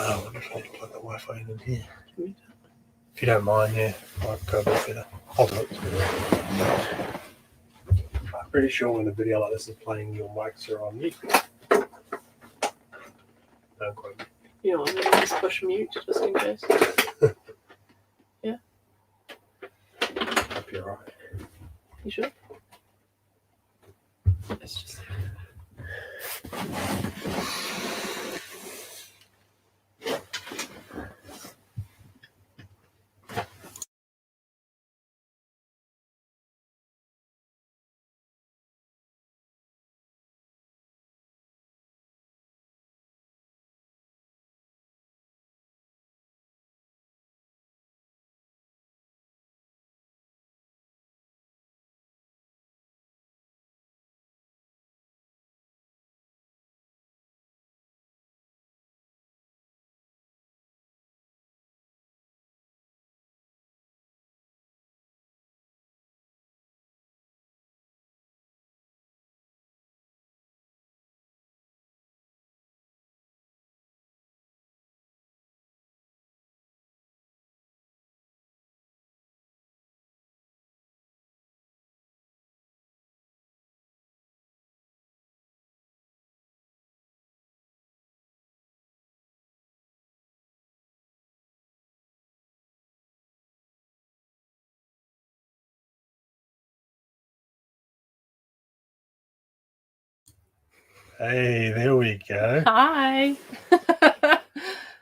I just need to plug the Wi-Fi in here. If you don't mind, yeah, I'll go a bit better. I'll do it. I'm pretty sure when a video like this is playing, your mics are on mute. Don't quote me. You know, I'm going to just push mute just in case. Yeah. Hope you're right. You sure? It's just. Hey, there we go. Hi.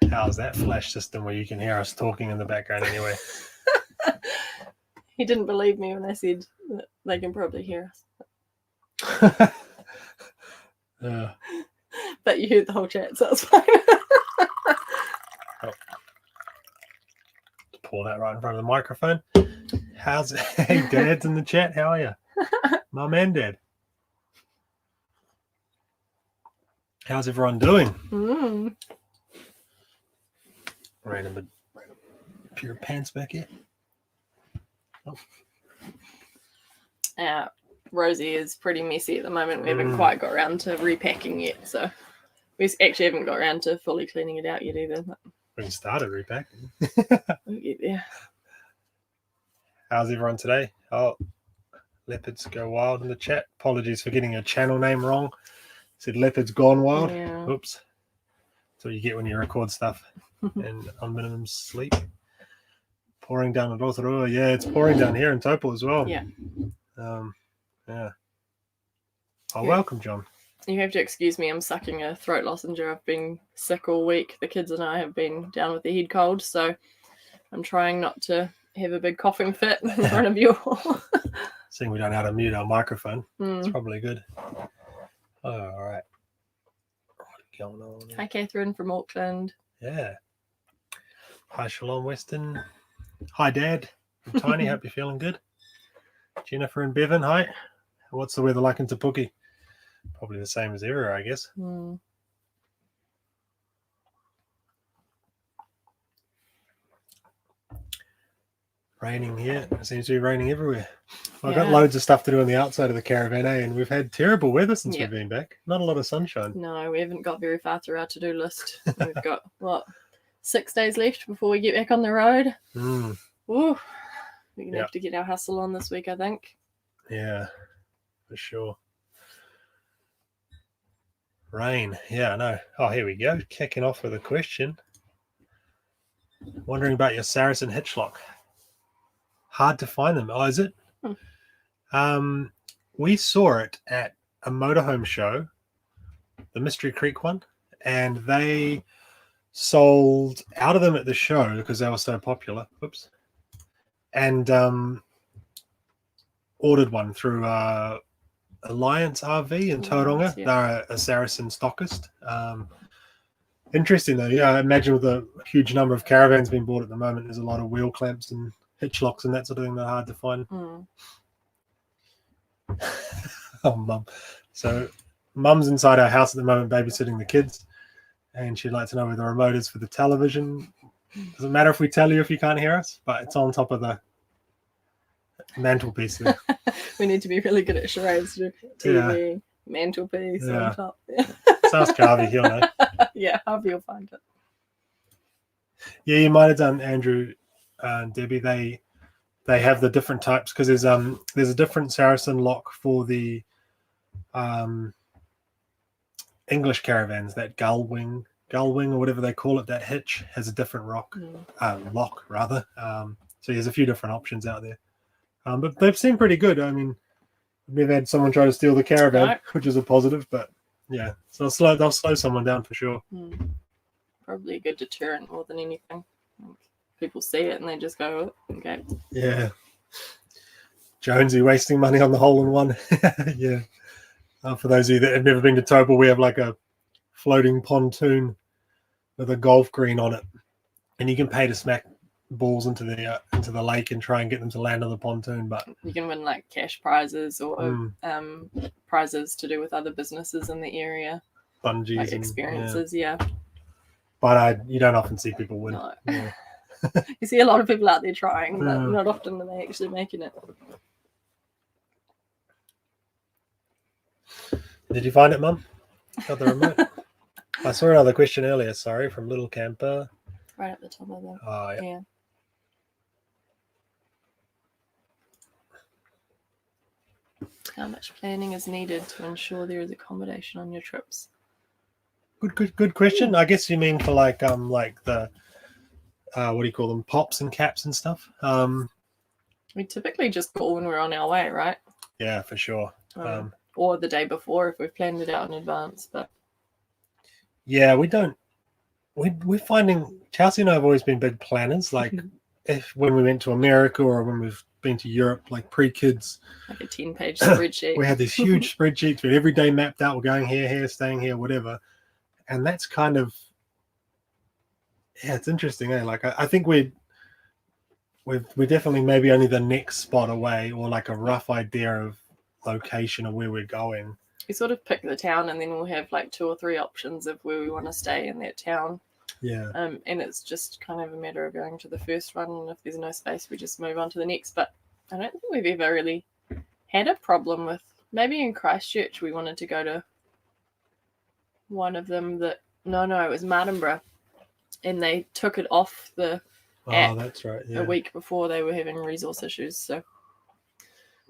How's that flash system where you can hear us talking in the background anyway? He didn't believe me when I said that they can probably hear us. But you heard the whole chat, so it's fine. Pull that right in front of the microphone. How's it? Hey, Dad's in the chat. How are you? Mum and Dad. How's everyone doing? Random pair of pants back here. Rosie is pretty messy at the moment. We haven't quite got around to repacking yet, so we actually haven't got around to fully cleaning it out yet either. We started repacking. We'll get there. How's everyone today? Oh, Leopards Go Wild in the chat. Apologies for getting your channel name wrong. Said Leopards Gone Wild. Yeah. Oops. That's what you get when you record stuff and on minimum sleep. Pouring down at Rotorua. Yeah, it's pouring down here in Taupo as well. Yeah. Yeah. Oh, welcome, John. You have to excuse me. I'm sucking a throat lozenge. I've been sick all week. The kids and I have been down with the head cold, so I'm trying not to have a big coughing fit in front of you all. Seeing we don't know how to mute our microphone. It's probably good. Oh, all right. What's going on? Hi, Catherine from Auckland. Yeah. Hi, Shalom Weston. Hi, Dad. I'm Tiny. Hope you're feeling good. Jennifer and Bevan. Hi. What's the weather like in Te Puke? Probably the same as ever, I guess. Raining here. It seems to be raining everywhere. I've got loads of stuff to do on the outside of the caravan, and we've had terrible weather since we've been back. Not a lot of sunshine. No, we haven't got very far through our to-do list. We've got, 6 days left before we get back on the road. Ooh, we're going to have to get our hustle on this week, I think. Yeah, for sure. Rain. Yeah, I know. Oh, here we go. Kicking off with a question. Wondering about your Saracen hitchlock. Hard to find them. Oh, is it? We saw it at a motorhome show, the Mystery Creek one, and they sold out of them at the show because they were so popular. Whoops. And ordered one through Alliance RV in Tauranga. They're a Saracen stockist. Interesting though. Yeah, I imagine with the huge number of caravans being bought at the moment, there's a lot of wheel clamps and hitchlocks and that sort of thing that are hard to find. Oh, Mum. So Mum's inside our house at the moment babysitting the kids, and she'd like to know where the remote is for the television. Doesn't matter if we tell you if you can't hear us, but it's on top of the mantelpiece there. We need to be really good at charades. TV, mantelpiece on top. So ask Harvey, he'll know. Yeah, Harvey will find it. Yeah, you might have done Andrew and Debbie. They have the different types because there's a different Saracen lock for the English caravans. That gull wing or whatever they call it, that hitch has a different lock rather. So there's a few different options out there. But they've seemed pretty good. I mean, we've had someone try to steal the caravan, which is a positive, but yeah, so they'll slow someone down for sure. Probably a good deterrent more than anything. People see it and they just go, oh, okay. Yeah. Jonesy wasting money on the hole-in-one. Yeah. For those of you that have never been to Topol, we have like a floating pontoon with a golf green on it, and you can pay to smack balls into the lake and try and get them to land on the pontoon. But you can win like cash prizes or prizes to do with other businesses in the area, bungees, like experiences. Yeah. But you don't often see people win. No. Yeah. You see a lot of people out there trying, but not often are they actually making it. Did you find it, Mum? Got the remote? I saw another question earlier, sorry, from Little Camper. Right at the top of that. Oh, yeah. How much planning is needed to ensure there is accommodation on your trips? Good question. I guess you mean for like the what do you call them, pops and caps and stuff. We typically just call when we're on our way, right? Yeah, for sure. Or the day before if we've planned it out in advance. But yeah, we don't. We're finding Chelsea and I have always been big planners. Like when we went to America or when we've been to Europe, like pre-kids, like a 10-page spreadsheet. We had this huge spreadsheet with every day mapped out. We're going here, staying here, whatever. And that's kind of, yeah, it's interesting. Like I think we're definitely maybe only the next spot away, or like a rough idea of location of where we're going. We sort of pick the town, and then we'll have like 2 or 3 options of where we want to stay in that town. Yeah. And it's just kind of a matter of going to the first one, and if there's no space, we just move on to the next. But I don't think we've ever really had a problem with. Maybe in Christchurch we wanted to go to one of them that no, it was Martinborough, and they took it off the app that's right. Yeah. a week before they were having resource issues. So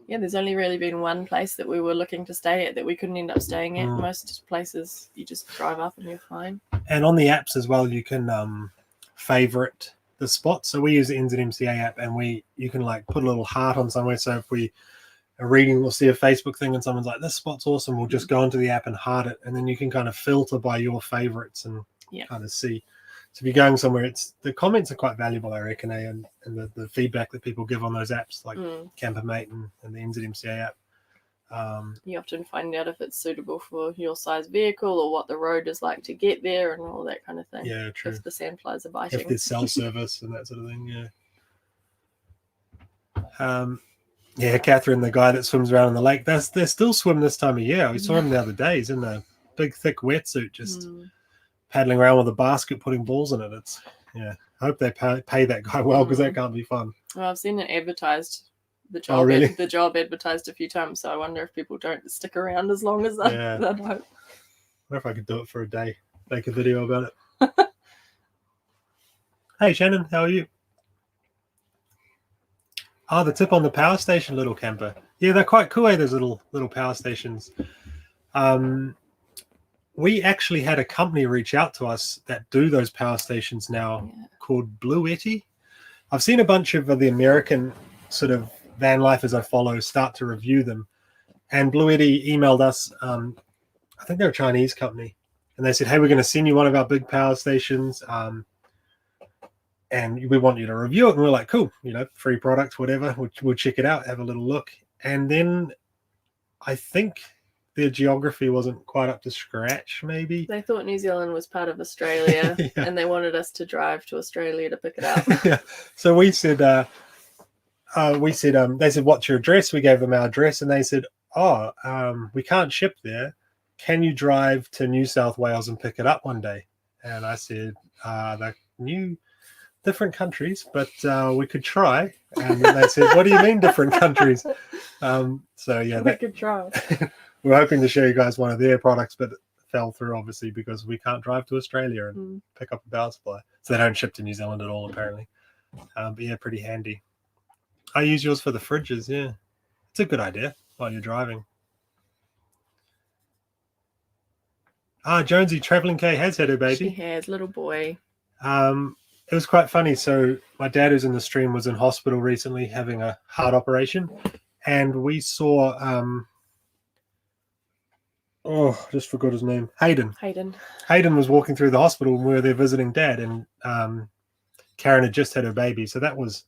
yeah, there's only really been one place that we were looking to stay at that we couldn't end up staying at. Most places you just drive up and you're fine. And on the apps as well, you can favorite the spot. So we use the NZMCA app, and you can like put a little heart on somewhere. So if we are reading, we'll see a Facebook thing and someone's like, this spot's awesome, we'll just go into the app and heart it, and then you can kind of filter by your favorites and kind of see. So if you're going somewhere, the comments are quite valuable, I reckon, and the feedback that people give on those apps like Campermate and the NZMCA app. You often find out if it's suitable for your size vehicle or what the road is like to get there and all that kind of thing. Yeah, true. If the sandflies are biting. If there's cell service and that sort of thing, yeah. Yeah, Catherine, the guy that swims around in the lake, they still swim this time of year. We saw him the other day. He's in a big, thick wetsuit, just paddling around with a basket, putting balls in it. I hope they pay that guy well, because that can't be fun. Well, I've seen it advertised. The job, the job advertised a few times, so I wonder if people don't stick around as long as that. I hope. I wonder if I could do it for a day, make a video about it. Hey Shannon, how are you? Oh, the tip on the power station, Little Camper. Yeah, they're quite cool, those little power stations. We actually had a company reach out to us that do those power stations now, called Bluetti. I've seen a bunch of the American sort of van lifers I follow start to review them, and Bluetti emailed us. I think they're a Chinese company, and they said, hey, we're going to send you one of our big power stations, and we want you to review it. And we're like, cool, free product, whatever, we'll check it out, have a little look. And then I think their geography wasn't quite up to scratch, maybe. They thought New Zealand was part of Australia, and they wanted us to drive to Australia to pick it up. So we said, they said, what's your address? We gave them our address, and they said, we can't ship there. Can you drive to New South Wales and pick it up one day? And I said, they're different countries, but we could try. And then they said, what do you mean different countries? We could try. We're hoping to show you guys one of their products, but Mm. through, obviously, because we can't drive to Australia and pick up a power supply. So they don't ship to New Zealand at all, apparently. But yeah, pretty handy. I use yours for the fridges, yeah. It's a good idea while you're driving. Jonesy, Traveling K has had her baby. She has, little boy. It was quite funny. So my dad, who's in the stream, was in hospital recently having a heart operation. And we saw, just forgot his name, Hayden. Hayden was walking through the hospital when we were there visiting Dad, and Karen had just had her baby. So that was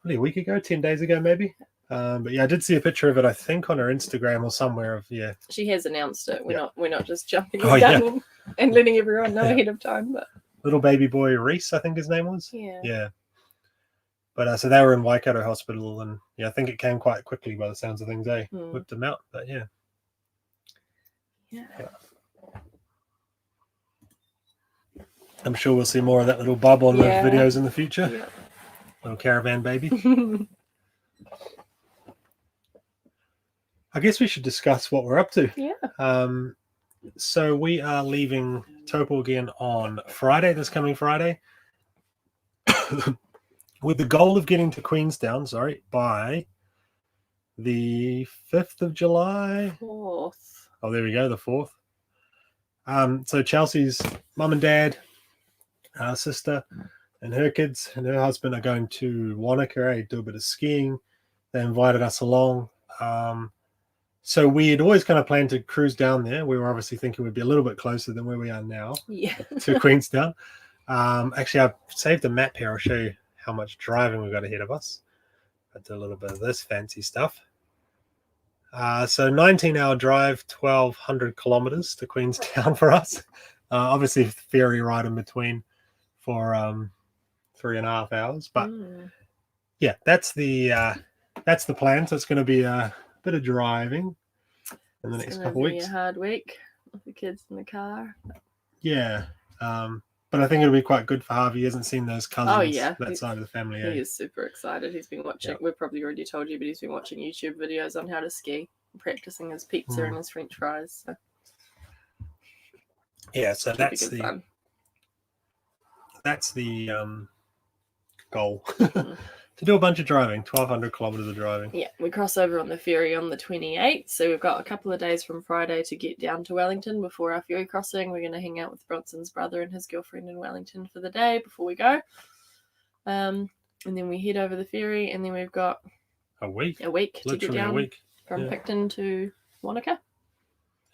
probably a week ago, 10 days ago, maybe. But yeah, I did see a picture of it, I think, on her Instagram or somewhere. She has announced it. We're not just jumping Oh, the gun and letting everyone know ahead of time. But little baby boy Reese, I think his name was. Yeah. But so they were in Waikato Hospital, and I think it came quite quickly by the sounds of things. Whipped them out, but yeah. I'm sure we'll see more of that little bub on the videos in the future. Yeah. Little caravan baby. I guess we should discuss what we're up to. Yeah. So we are leaving Taupo again on Friday, this coming Friday, with the goal of getting to Queenstown, by the 5th of July. 4th. Oh, there we go, the 4th. So Chelsea's mum and dad, sister, and her kids and her husband are going to Wanaka, do a bit of skiing. They invited us along. So we had always kind of planned to cruise down there. We were obviously thinking we'd be a little bit closer than where we are now to Queenstown. Actually, I've saved a map here. I'll show you how much driving we've got ahead of us. I'll do a little bit of this fancy stuff. So 19-hour drive, 1,200 kilometers to Queenstown for us. Obviously, ferry ride in between for 3.5 hours. But yeah, that's the plan. So it's going to be a bit of driving in the next couple of weeks. It's going to be a hard week with the kids in the car. Yeah. But I think it'll be quite good for Harvey. He hasn't seen those cousins, that side of the family. He is super excited. He's been watching, we've probably already told you, but he's been watching YouTube videos on how to ski, practicing his pizza and his French fries. So. Yeah, so that's the goal. To do a bunch of driving, 1,200 kilometers of driving. Yeah, we cross over on the ferry on the 28th, so we've got a couple of days from Friday to get down to Wellington before our ferry crossing. We're going to hang out with Bronson's brother and his girlfriend in Wellington for the day before we go. And then we head over the ferry, and then we've got a week to get down from Picton to Wanaka.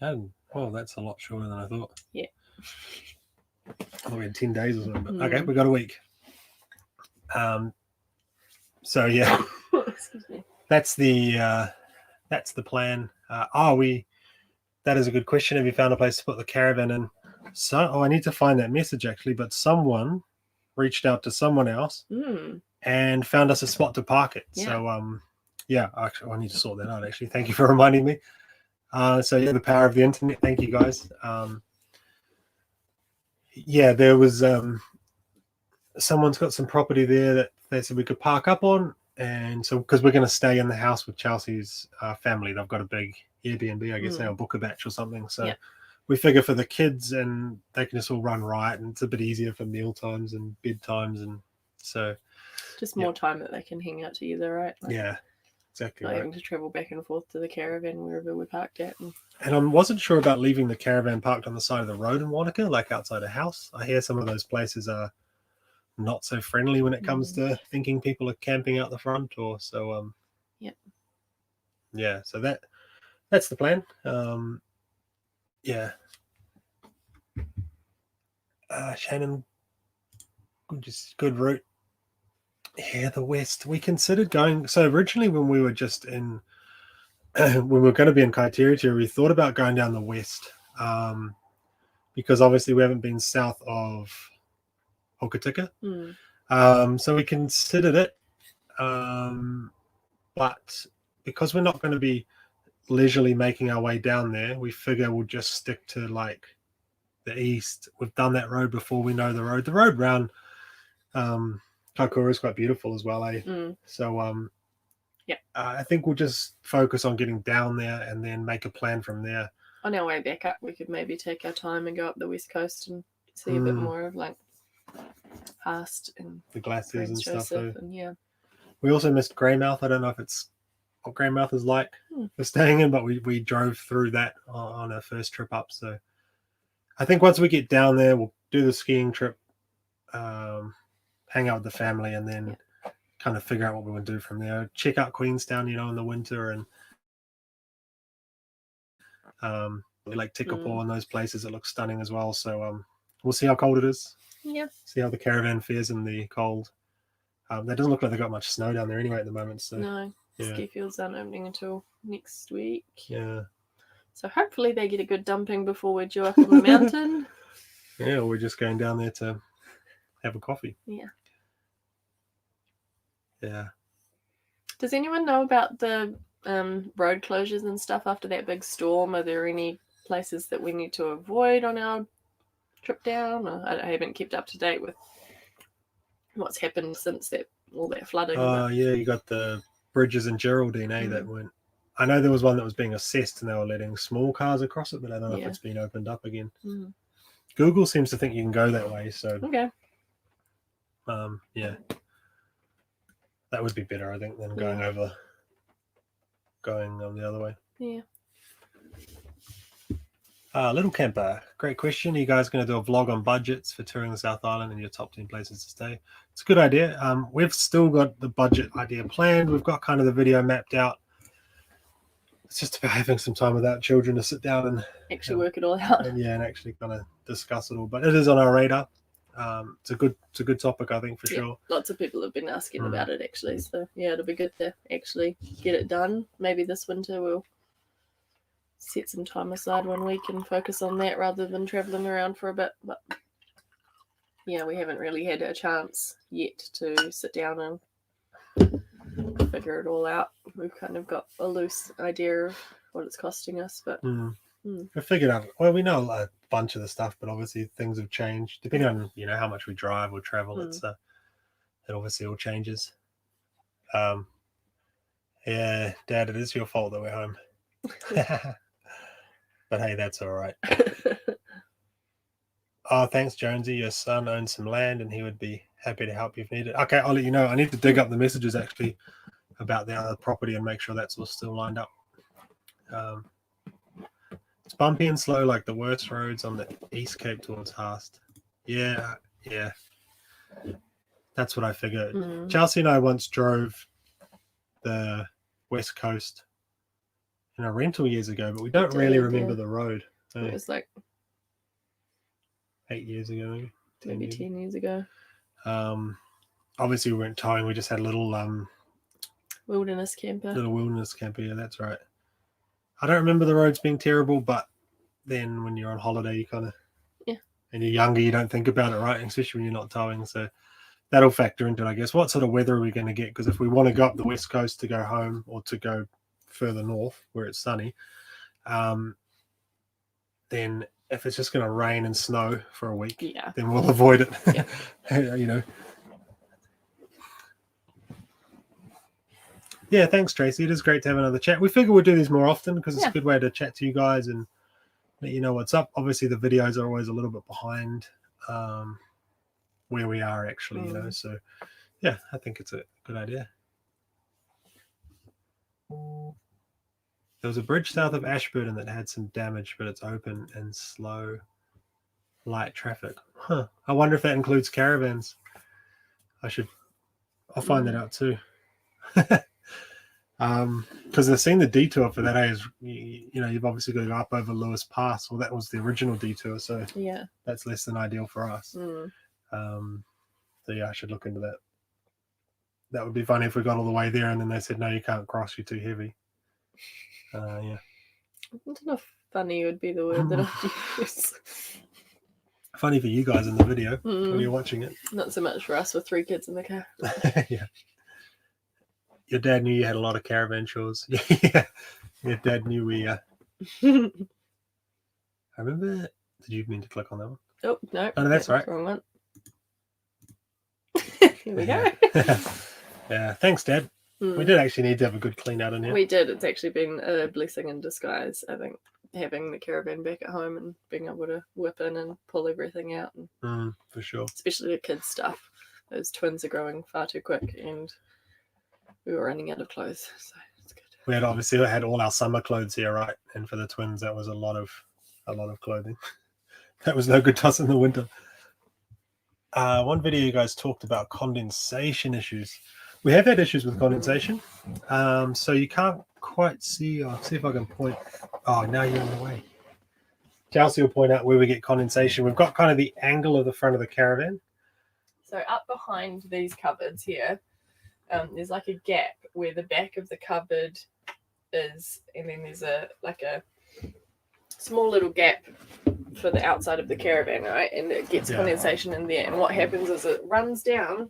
Oh, that's a lot shorter than I thought. Yeah. I thought we had 10 days or something, but okay, we got a week. So yeah, excuse me. That's the plan. That is a good question. Have you found a place to put the caravan in? I need to find that message actually. But someone reached out to someone else and found us a spot to park it. Yeah. So actually, I need to sort that out. Actually, thank you for reminding me. The power of the internet. Thank you guys. There was someone's got some property there that they said we could park up on, and so because we're going to stay in the house with Chelsea's family, they've got a big Airbnb, I guess they'll book a batch or something. So we figure for the kids, and they can just all run right, and it's a bit easier for meal times and bedtimes, and so just more time that they can hang out together, right? Exactly. Not having to travel back and forth to the caravan wherever we're parked at. And I wasn't sure about leaving the caravan parked on the side of the road in Wanaka, like outside a house. I hear some of those places are not so friendly when it comes to thinking people are camping out the front, or so. So that's the plan. Shannon, good route. Yeah, the west. We considered going. So originally, when we were just in, when we were going to be in Kaiteriti, we thought about going down the west, because obviously we haven't been south of Hokitika. So we considered it, but because we're not going to be leisurely making our way down there, we figure we'll just stick to like the east. We've done that road before. We know the road. The road round Kaikoura is quite beautiful as well, So I think we'll just focus on getting down there and then make a plan from there. on our way back up, we could maybe take our time and go up the west coast and see a bit more of like Haast and the glaciers Franz and stuff. Josef, So and yeah. we also missed Greymouth. I don't know if it's what Greymouth is like for staying in, but we drove through that on our first trip up. So I think once we get down there, we'll do the skiing trip, hang out with the family, and then kind of figure out what we want to do from there. Check out Queenstown, you know, in the winter, and like Tekapo and those places. It looks stunning as well. So we'll see how cold it is. Yeah. See how the caravan fares in the cold. That doesn't look like they've got much snow down there anyway at the moment. So No, ski fields aren't opening until next week. Yeah. So hopefully they get a good dumping before we're due up on the mountain. Yeah, we're just going down there to have a coffee. Yeah. Yeah. Does anyone know about the road closures and stuff after that big storm? Are there any places that we need to avoid on our trip down? Or I haven't kept up to date with what's happened since all that flooding. Yeah, you got the bridges in Geraldine, that went. I know there was one that was being assessed and they were letting small cars across it, but I don't know if it's been opened up again. Google seems to think you can go that way, so okay. Yeah, that would be better, I think, than going the other way. Yeah. Little Camper, great question. Are you guys going to do a vlog on budgets for touring the South Island and your top 10 places to stay? It's a good idea. We've still got the budget idea planned. We've got kind of the video mapped out. It's just about having some time without children to sit down and actually work it all out. And actually kind of discuss it all. But it is on our radar. It's a good topic, I think, for sure. Lots of people have been asking about it, actually. So yeah, it'll be good to actually get it done. Maybe this winter we'll set some time aside 1 week and focus on that rather than traveling around for a bit. But yeah, we haven't really had a chance yet to sit down and figure it all out. We've kind of got a loose idea of what it's costing us, but we figured out. Well, we know a bunch of the stuff, but obviously things have changed depending on how much we drive or travel. It's it obviously all changes. Yeah, Dad, it is your fault that we're home. But hey, that's all right. Oh, thanks, Jonesy. Your son owns some land and he would be happy to help you if needed. Okay, I'll let you know. I need to dig up the messages actually about the other property and make sure that's all still lined up. It's bumpy and slow like the worst roads on the East Cape towards Haast. Yeah. That's what I figured. Chelsea and I once drove the West Coast in a rental years ago, but we don't really remember the road. It was like 8 years ago, maybe 10 years ago. Obviously we weren't towing, we just had a little wilderness camper. Yeah, that's right. I don't remember the roads being terrible, but then when you're on holiday, you kind of and you're younger, you don't think about it, right? Especially when you're not towing. So that'll factor into it, I guess. What sort of weather are we going to get? Because if we want to go up the west coast to go home or to go further north where it's sunny, then if it's just going to rain and snow for a week, then we'll avoid it. Yeah, thanks, Tracy. It is great to have another chat. We figure we'll do these more often because it's a good way to chat to you guys and let you know what's up. Obviously, the videos are always a little bit behind where we are actually, So, yeah, I think it's a good idea. There was a bridge south of Ashburton that had some damage, but it's open and slow, light traffic. I wonder if that includes caravans. I'll find that out too. Because they've seen the detour for that is you've obviously got to go up over Lewis Pass. Well, that was the original detour, so that's less than ideal for us. So yeah, I should look into that. That would be funny if we got all the way there and then they said no, you can't cross, you're too heavy. Yeah, I don't know if funny would be the word that I'd use. Funny for you guys in the video when you're watching it. Not so much for us with 3 kids in the car. Yeah. Your dad knew you had a lot of caravan chores. Yeah. Your dad knew we... I remember... Did you mean to click on that one? Oh, no. Oh, no, that's right. Wrong one. Here we go. Yeah, thanks, Dad. We did actually need to have a good clean out in here. We did. It's actually been a blessing in disguise, I think, having the caravan back at home and being able to whip in and pull everything out, and for sure. especially the kids' stuff. Those twins are growing far too quick, and we were running out of clothes, so it's good. We had all our summer clothes here, right? And for the twins, that was a lot of clothing. That was no good to us in the winter. One video you guys talked about condensation issues. We have had issues with condensation, so you can't quite see. I'll see if I can point. Oh, now you're in the way. Chelsea will point out where we get condensation. We've got kind of the angle of the front of the caravan. So up behind these cupboards here, there's like a gap where the back of the cupboard is, and then there's a small little gap for the outside of the caravan, right? And it gets condensation in there. And what happens is it runs down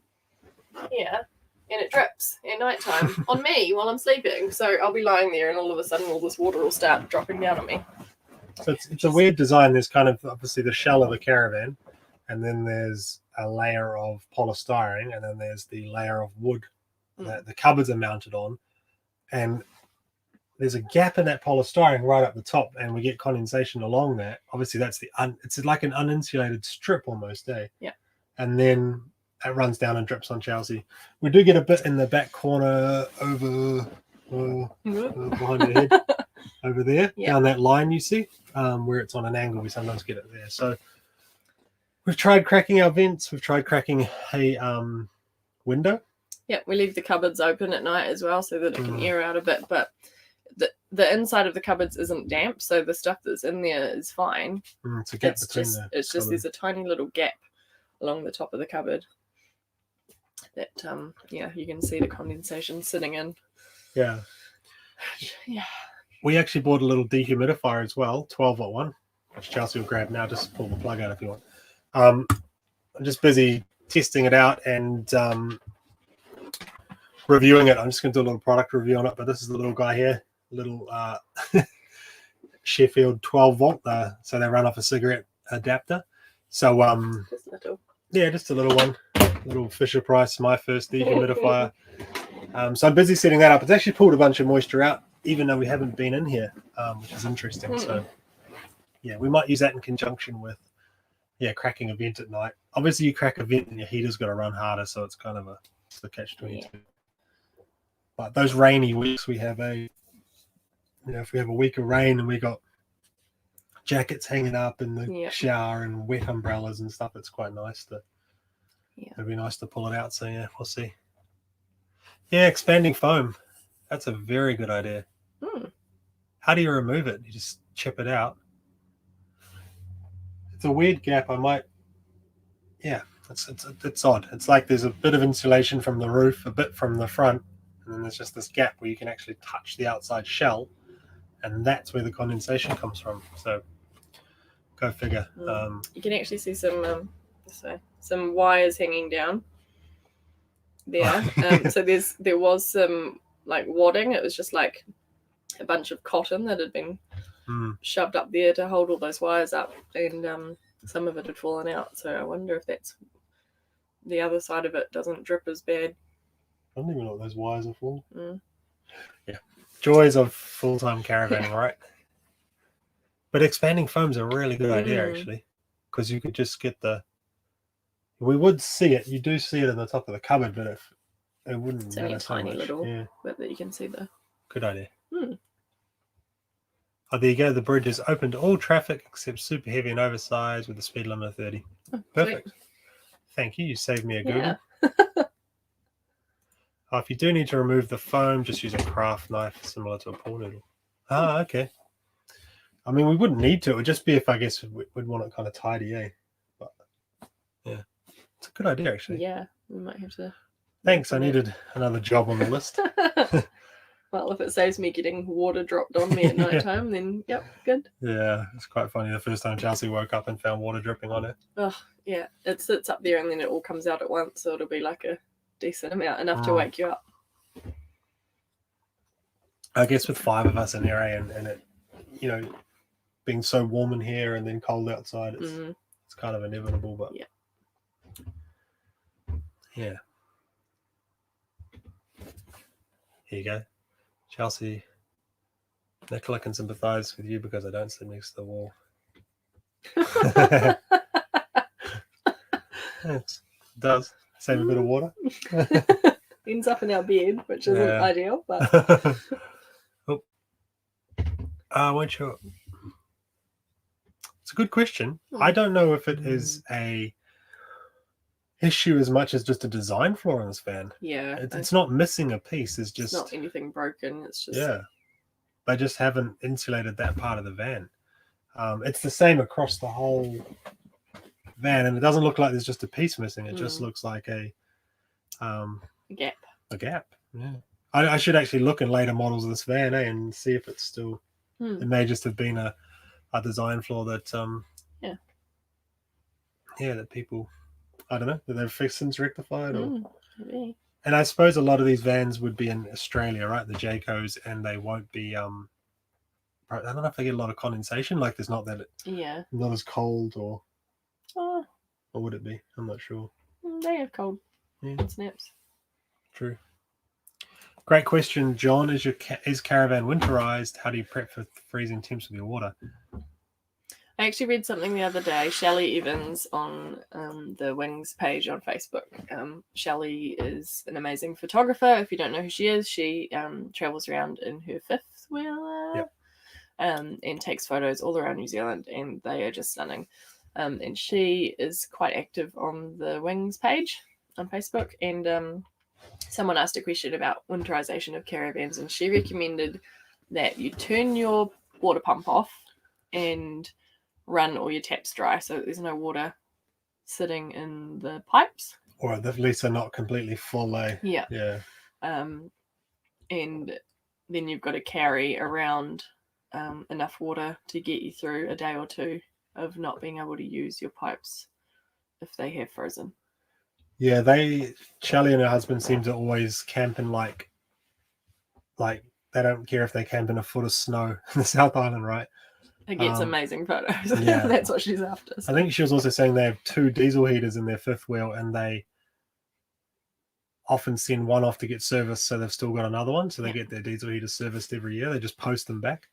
here and it drips at nighttime on me while I'm sleeping. So I'll be lying there and all of a sudden all this water will start dropping down on me. So it's a weird design. There's kind of obviously the shell of the caravan, and then there's a layer of polystyrene, and then there's the layer of wood that the cupboards are mounted on. And there's a gap in that polystyrene right up the top, and we get condensation along that. Obviously, that's it's like an uninsulated strip almost, eh? Yeah. And then it runs down and drips on Chelsea. We do get a bit in the back corner over behind your head, over there, down that line you see, where it's on an angle. We sometimes get it there. So we've tried cracking our vents. We've tried cracking a window. Yeah, we leave the cupboards open at night as well so that it can air out a bit, but the inside of the cupboards isn't damp, so the stuff that's in there is fine. It's a gap between it's just there's a tiny little gap along the top of the cupboard that you can see the condensation sitting in. Yeah. Yeah. We actually bought a little dehumidifier as well, 12-watt one, which Chelsea will grab now. Just pull the plug out if you want. I'm just busy testing it out and reviewing it. I'm just going to do a little product review on it, but this is the little guy here, little Sheffield 12-volt. So they run off a cigarette adapter. So just little. Yeah, just a little one, little Fisher Price, my first dehumidifier. So I'm busy setting that up. It's actually pulled a bunch of moisture out, even though we haven't been in here, which is interesting. So yeah, we might use that in conjunction with cracking a vent at night. Obviously, you crack a vent and your heater's got to run harder, so it's kind of the catch-22. Yeah. But those rainy weeks, we have if we have a week of rain and we got jackets hanging up in the shower and wet umbrellas and stuff, it's quite nice to. Yeah. It'd be nice to pull it out. So yeah, we'll see. Yeah, expanding foam. That's a very good idea. How do you remove it? You just chip it out. It's a weird gap. It's odd. It's like there's a bit of insulation from the roof, a bit from the front, and then there's just this gap where you can actually touch the outside shell, and that's where the condensation comes from. So go figure. You can actually see some wires hanging down there. So there was some like wadding. It was just like a bunch of cotton that had been shoved up there to hold all those wires up, and some of it had fallen out. So I wonder if that's the other side of it doesn't drip as bad. I don't even know what those wires are for. Yeah, joys of full-time caravanning, right? But expanding foam's a really good idea, actually, because you could just get we would see it. You do see it in the top of the cupboard, but if it wouldn't it's only a tiny little bit that you can see the. Good idea. Oh, there you go. The bridge is open to all traffic except super heavy and oversized with the speed limit of 30. Perfect. Sweet. Thank you. You saved me a Google. Yeah. If you do need to remove the foam, just use a craft knife similar to a pool noodle. Okay. I mean, we wouldn't need to. It would just be if, I guess, we'd want it kind of tidy, eh? But, yeah. It's a good idea, actually. Yeah, we might have to. Thanks. I needed another job on the list. Well, if it saves me getting water dropped on me at night time, then yep, good. Yeah, it's quite funny. The first time Chelsea woke up and found water dripping on her. Oh, yeah. It sits up there and then it all comes out at once. So it'll be like a decent amount, enough to wake you up. I guess with 5 of us in here, and it, being so warm in here and then cold outside, it's kind of inevitable. But yeah. Here you go. Chelsea Nicola can sympathise with you because I don't sleep next to the wall. It does save a bit of water. Ends up in our bed, which isn't Yeah. ideal, but Weren't sure. It's a good question. I don't know if it is a issue as much as just a design flaw in this van. yeah, It's not missing a piece. It's just not anything broken. It's just they just haven't insulated that part of the van. It's the same across the whole van, and it doesn't look like there's just a piece missing. It just looks like a gap. A gap. Yeah. I should actually look in later models of this van, and see if it's still. It may just have been a design flaw that that people, I don't know, that they've fixed since rectified. Or... maybe. And I suppose a lot of these vans would be in Australia, right? The Jaycos, and they won't be. I don't know if they get a lot of condensation. Like there's not that. Not as cold, or would it be? I'm not sure. They have cold snaps. True. Great question, John. Is caravan winterized? How do you prep for freezing temps with your water? I actually read something the other day. Shelley Evans on the Wings page on Facebook. Shelley is an amazing photographer. If you don't know who she is, she travels around in her fifth wheeler and takes photos all around New Zealand, and they are just stunning. And she is quite active on the Wings page on Facebook, and someone asked a question about winterization of caravans, and she recommended that you turn your water pump off and run all your taps dry so that there's no water sitting in the pipes. Or at least they're not completely full, eh? Yeah. Yeah. And then you've got to carry around enough water to get you through a day or two of not being able to use your pipes if they have frozen. Yeah, Shelley and her husband seem to always camp in like they don't care if they camp in a foot of snow in the South Island, right? It gets amazing photos. Yeah. That's what she's after. So. I think she was also saying they have 2 diesel heaters in their fifth wheel, and they often send one off to get serviced, so they've still got another one. So they get their diesel heaters serviced every year. They just post them back.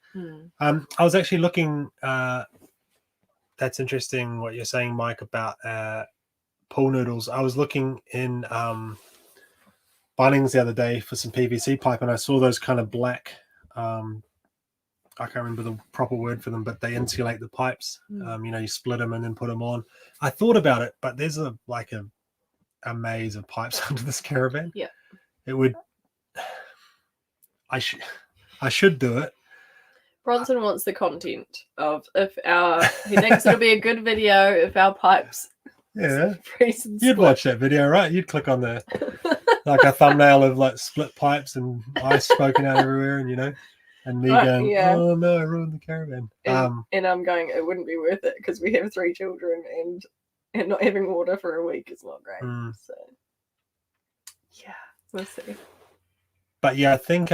I was actually looking. That's interesting what you're saying, Mike, about pool noodles. I was looking in Bunnings the other day for some PVC pipe, and I saw those kind of black. I can't remember the proper word for them, but they insulate the pipes. You split them and then put them on. I thought about it, but there's a maze of pipes under this caravan. Yeah, it would. I should do it. Bronson wants the content of he thinks it'll be a good video if our pipes. Yeah, you'd watch that video, right? You'd click on the a thumbnail of split pipes and ice poking out everywhere, and me going, "Oh no, I ruined the caravan." And I'm going, it wouldn't be worth it because we have 3 children, and not having water for a week is not great. So yeah, we'll see. But yeah, I think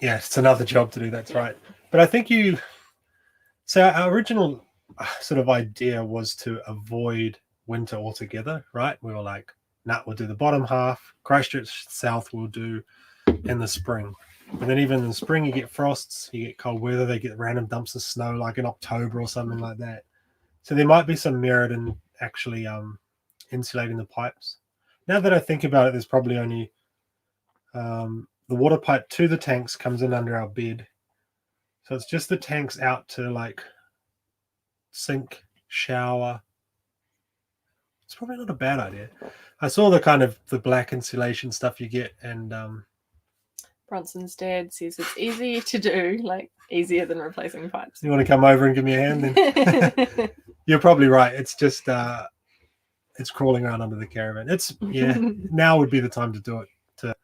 it's another job to do. That's right. But I think so our original sort of idea was to avoid winter altogether, right? We were like, we'll do the bottom half. Christchurch South we'll do in the spring. But then even in the spring, you get frosts, you get cold weather, they get random dumps of snow like in October or something like that. So there might be some merit in actually insulating the pipes. Now that I think about it, there's probably only the water pipe to the tanks comes in under our bed. So it's just the tanks out to sink, shower. It's probably not a bad idea. I saw the kind of the black insulation stuff you get, and Bronson's dad says it's easy to do, easier than replacing pipes. You want to come over and give me a hand then? You're probably right. It's just it's crawling around under the caravan. It's now would be the time to do it, to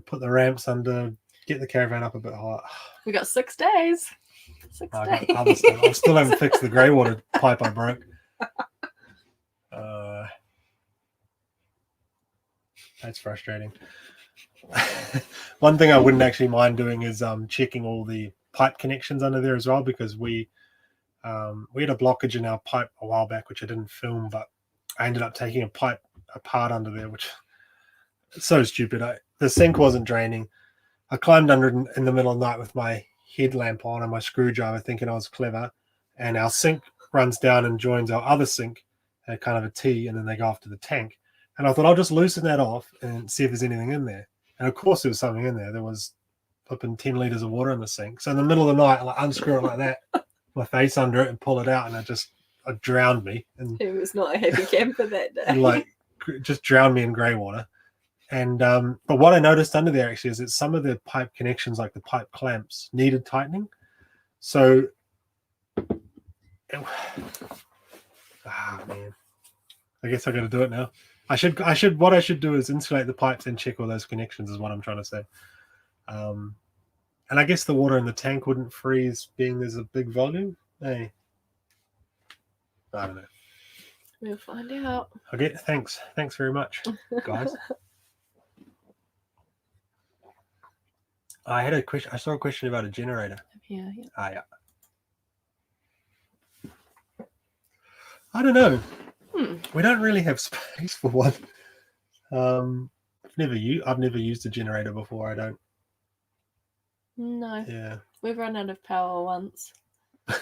put the ramps under, get the caravan up a bit higher. We got 6 days. 6 days. Other stuff. I still haven't fixed the grey water pipe I broke. That's frustrating. One thing I wouldn't actually mind doing is checking all the pipe connections under there as well, because we had a blockage in our pipe a while back, which I didn't film, but I ended up taking a pipe apart under there, which is so stupid. The sink wasn't draining. I climbed under it in the middle of the night with my headlamp on and my screwdriver, thinking I was clever. And our sink runs down and joins our other sink at kind of a T, and then they go off to the tank. And I thought I'll just loosen that off and see if there's anything in there. And of course there was something in there. There was flipping 10 liters of water in the sink. So in the middle of the night, I like unscrew it like that, my face under it, and pull it out, and it drowned me. And It was not a happy camper that day. and like just drowned me in grey water. And but what I noticed under there actually is that some of the pipe connections, like the pipe clamps, needed tightening. So man, I guess I got to do it now. What I should do is insulate the pipes and check all those connections, is what I'm trying to say. And I guess the water in the tank wouldn't freeze, being there's a big volume. Hey, I don't know. We'll find out. Okay, thanks very much, guys. I had a question. I saw a question about a generator. Yeah. Yeah. I don't know. We don't really have space for one. I've never used a generator before. I don't. No. Yeah. We've run out of power once. And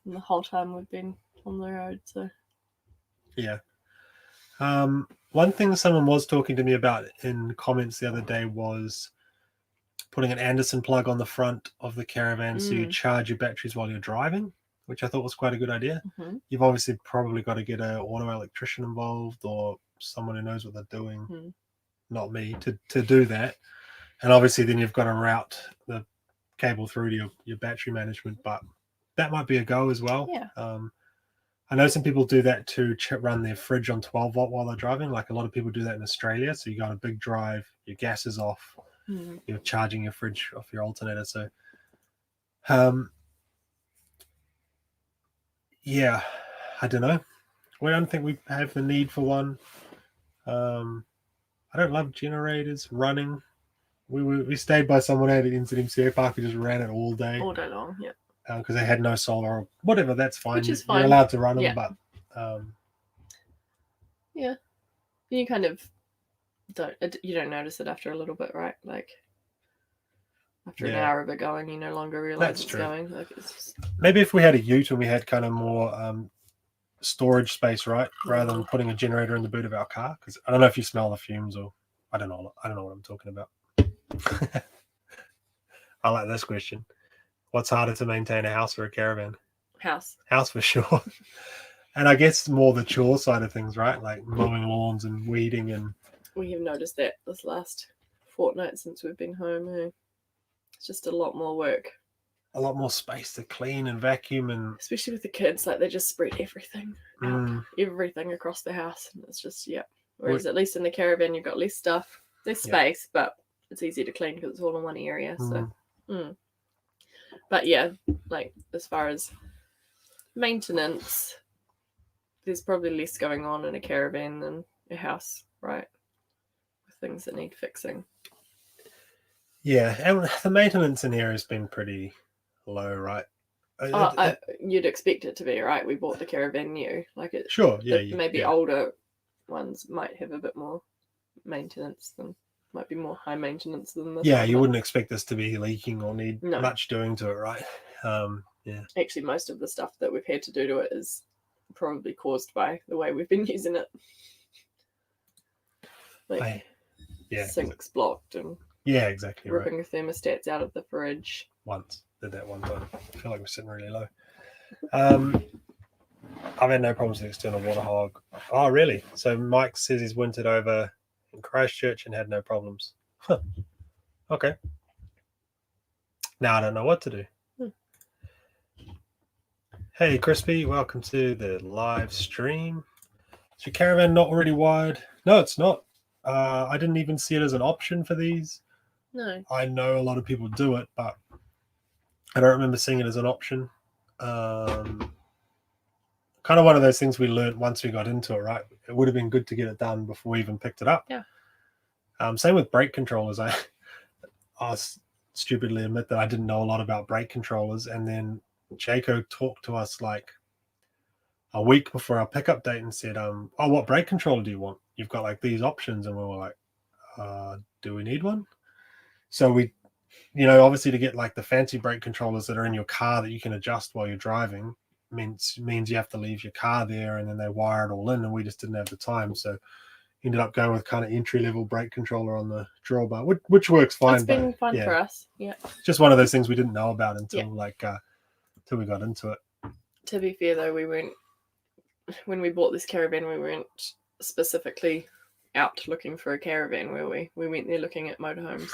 the whole time we've been on the road, so. Yeah. One thing someone was talking to me about in comments the other day was putting an Anderson plug on the front of the caravan so you charge your batteries while you're driving, which I thought was quite a good idea. Mm-hmm. You've obviously probably got to get an auto electrician involved or someone who knows what they're doing, not me, to do that. And obviously then you've got to route the cable through to your battery management, but that might be a go as well. Yeah. I know some people do that to run their fridge on 12 volt while they're driving. Like a lot of people do that in Australia. So you go on a big drive, your gas is off, you're charging your fridge off your alternator. So, yeah, I don't know. We don't think we have the need for one. I don't love generators running. We stayed by someone at an NZMCA park who just ran it all day long, yeah. Because they had no solar or whatever. That's fine. Which is fine. You're allowed to run them, Yeah. but yeah, you kind of don't notice it after a little bit, right? Like after an hour of it going, you no longer realize That's it's true. going. Like it's just... Maybe if we had a ute and we had kind of more storage space, right, rather than putting a generator in the boot of our car. Because I don't know if you smell the fumes, or I don't know what I'm talking about. I like this question. What's harder to maintain, a house or a caravan? House for sure. And I guess more the chore side of things, right? Like mowing lawns and weeding. And we have noticed that this last fortnight since we've been home. It's just a lot more work. A lot more space to clean and vacuum, and especially with the kids, like they just spread everything across the house, and it's just Whereas at least in the caravan you've got less stuff, less space, but it's easy to clean because it's all in one area. So, but yeah, like as far as maintenance, there's probably less going on in a caravan than a house, right? With things that need fixing. Yeah, and the maintenance in here has been pretty low, right? You'd expect it to be, right? We bought the caravan new, like it. Sure, maybe older ones might have a bit more maintenance might be more high maintenance than this. Yeah, you wouldn't expect this to be leaking or need much doing to it, right? Actually, most of the stuff that we've had to do to it is probably caused by the way we've been using it. Sinks blocked and exactly ripping the thermostats out of the fridge. Once did that one time. I feel like we're sitting really low. I've had no problems with external water hog. Oh, really? So Mike says he's wintered over in Christchurch and had no problems. Huh. Okay. Now I don't know what to do. Hey, Crispy, welcome to the live stream. Is your caravan not already wired? No, it's not. I didn't even see it as an option for these. No. I know a lot of people do it, but I don't remember seeing it as an option. Kind of one of those things we learned once we got into it, right? It would have been good to get it done before we even picked it up. Yeah. Same with brake controllers. I stupidly admit that I didn't know a lot about brake controllers, and then Jaco talked to us like a week before our pickup date and said, what brake controller do you want? You've got like these options. And we were like, do we need one? So we obviously to get like the fancy brake controllers that are in your car that you can adjust while you're driving means you have to leave your car there, and then they wire it all in, and we just didn't have the time, so ended up going with kind of entry-level brake controller on the drawbar, which works fine. It's been fun for us. Yeah, just one of those things we didn't know about until till we got into it. To be fair though, when we bought this caravan, we weren't specifically out looking for a caravan, were we? We went there looking at motorhomes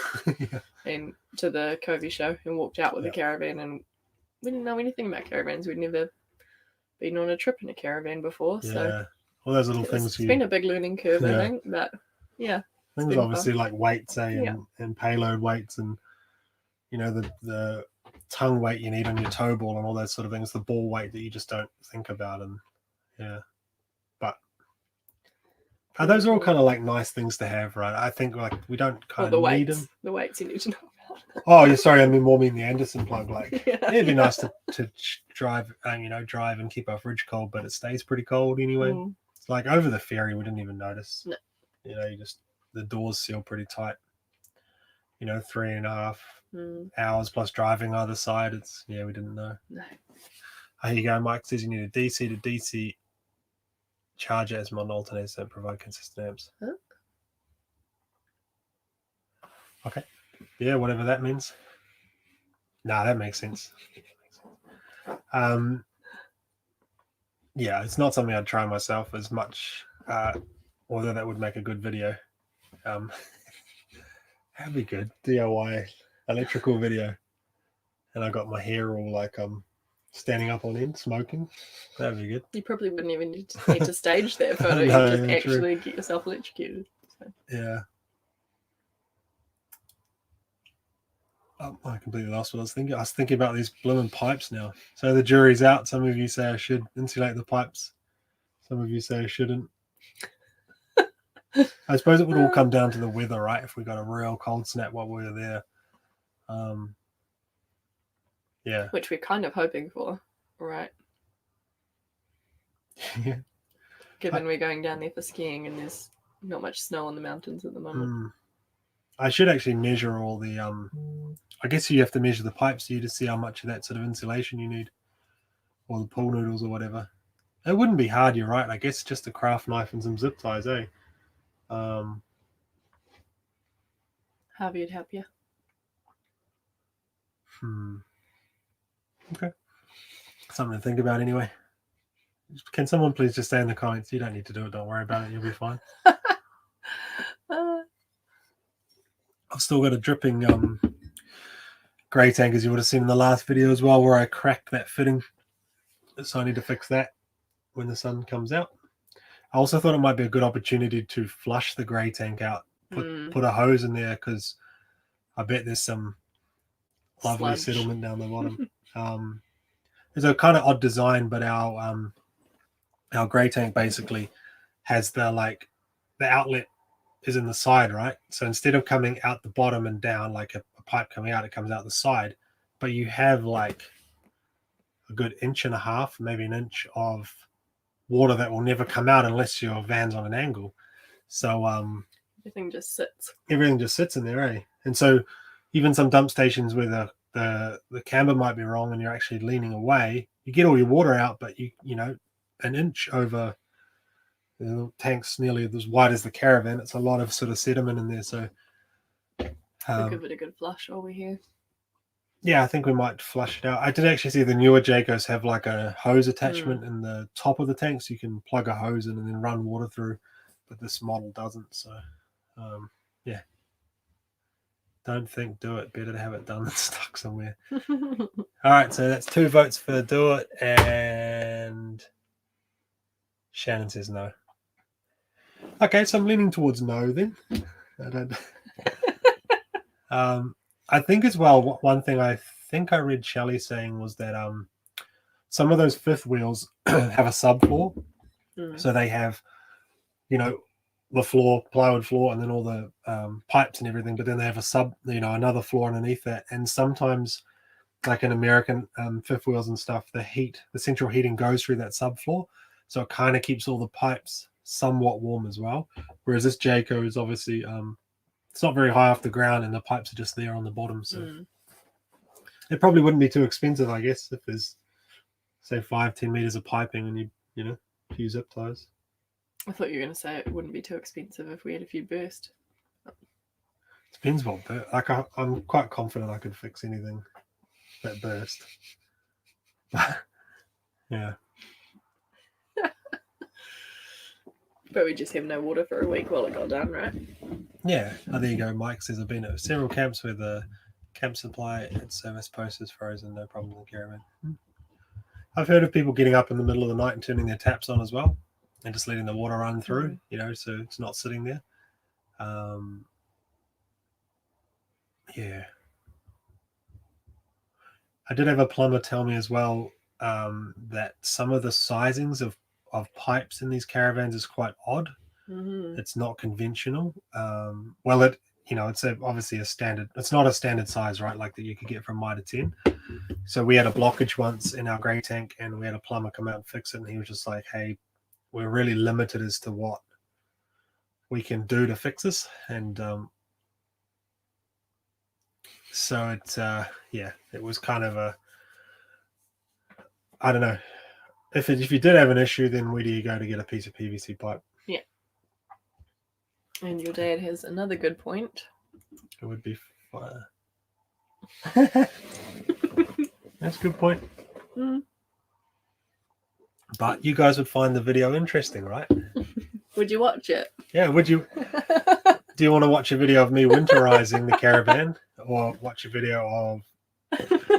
and to the Covey show and walked out with a caravan, and we didn't know anything about caravans. We'd never been on a trip in a caravan before, so all those little things. It's been a big learning curve, I think, but things obviously fun. Like weights, and payload weights, and the tongue weight you need on your tow ball and all those sort of things, the ball weight that you just don't think about, and but those are all kind of like nice things to have, right? I think like we don't kind of need them. The weights you need to know about. Oh, you're sorry. I mean, more mean the Anderson plug. Like, it'd be nice to drive, drive and keep our fridge cold, but it stays pretty cold anyway. It's like over the ferry, we didn't even notice. No. The doors seal pretty tight. 3.5 hours plus driving either side. We didn't know. No. Here you go. Mike says you need a DC to DC charger as modern alternators don't provide consistent amps. Huh? Okay. Yeah, whatever that means. Nah, that makes sense. It's not something I'd try myself as much, although that would make a good video. That'd be good. DIY electrical video. And I got my hair all like standing up on end, smoking. That'd be good. You probably wouldn't even need to stage that photo. No, you just actually get yourself electrocuted. So. Yeah. I completely lost what I was thinking. I was thinking about these blooming pipes now. So the jury's out. Some of you say I should insulate the pipes. Some of you say I shouldn't. I suppose it would all come down to the weather, right? If we got a real cold snap while we were there. Which we're kind of hoping for, right? Yeah. Given we're going down there for skiing and there's not much snow on the mountains at the moment. I should actually measure all the I guess you have to measure the pipes here to see how much of that sort of insulation you need, or the pool noodles or whatever. It wouldn't be hard, you're right. I guess just a craft knife and some zip ties, eh? Harvey would help you. Okay. Something to think about anyway. Can someone please just say in the comments, you don't need to do it, don't worry about it, you'll be fine. I've still got a dripping grey tank, as you would have seen in the last video as well, where I cracked that fitting. So I need to fix that when the sun comes out. I also thought it might be a good opportunity to flush the grey tank out, put a hose in there, because I bet there's some lovely settlement down the bottom. It's a kind of odd design, but our grey tank basically has the outlet is in the side, right? So instead of coming out the bottom and down like a pipe coming out, it comes out the side. But you have like a good 1.5 inches, maybe an inch of water that will never come out unless your van's on an angle. So everything just sits. Everything just sits in there, eh? And so even some dump stations where the camber might be wrong and you're actually leaning away, you get all your water out, but you know, an inch over the tank's nearly as wide as the caravan. It's a lot of sort of sediment in there. So we'll give it a good flush over here. Yeah, I think we might flush it out. I did actually see the newer Jaycos have like a hose attachment in the top of the tank, so you can plug a hose in and then run water through, but this model doesn't. So yeah, don't think do it. Better to have it done than stuck somewhere. All right, so that's 2 votes for do it, and Shannon says no. Okay, so I'm leaning towards no then. I think as well, one thing I think I read Shelley saying was that some of those fifth wheels have a subfloor. So they have, you know, the floor, plywood floor, and then all the pipes and everything, but then they have another floor underneath that. And sometimes, like in American fifth wheels and stuff, the central heating goes through that subfloor. So it kind of keeps all the pipes somewhat warm as well. Whereas this Jayco is obviously it's not very high off the ground, and the pipes are just there on the bottom. So it probably wouldn't be too expensive, I guess, if there's say 5-10 meters of piping and you know, a few zip ties. I thought you were going to say it wouldn't be too expensive if we had a few burst. Depends what like I'm quite confident I could fix anything that burst. Yeah. But we just have no water for a week while it got done, right? Yeah. Oh, there you go. Mike says I've been at several camps where the camp supply and service post is frozen, no problems in caravan. I've heard of people getting up in the middle of the night and turning their taps on as well, and just letting the water run through, you know, so it's not sitting there. Yeah. I did have a plumber tell me as well that some of the sizings of pipes in these caravans is quite odd. It's not conventional. Well, it's obviously a standard. It's not a standard size, right? Like that you could get from Mitre 10. So we had a blockage once in our grey tank, and we had a plumber come out and fix it. And he was just like, "Hey, we're really limited as to what we can do to fix this." And so it was kind of a, I don't know. If you did have an issue, then where do you go to get a piece of PVC pipe? Yeah. And your dad has another good point. It would be fire. That's a good point. But you guys would find the video interesting, right? Would you watch it? Yeah, would you? Do you want to watch a video of me winterizing the caravan, or watch a video of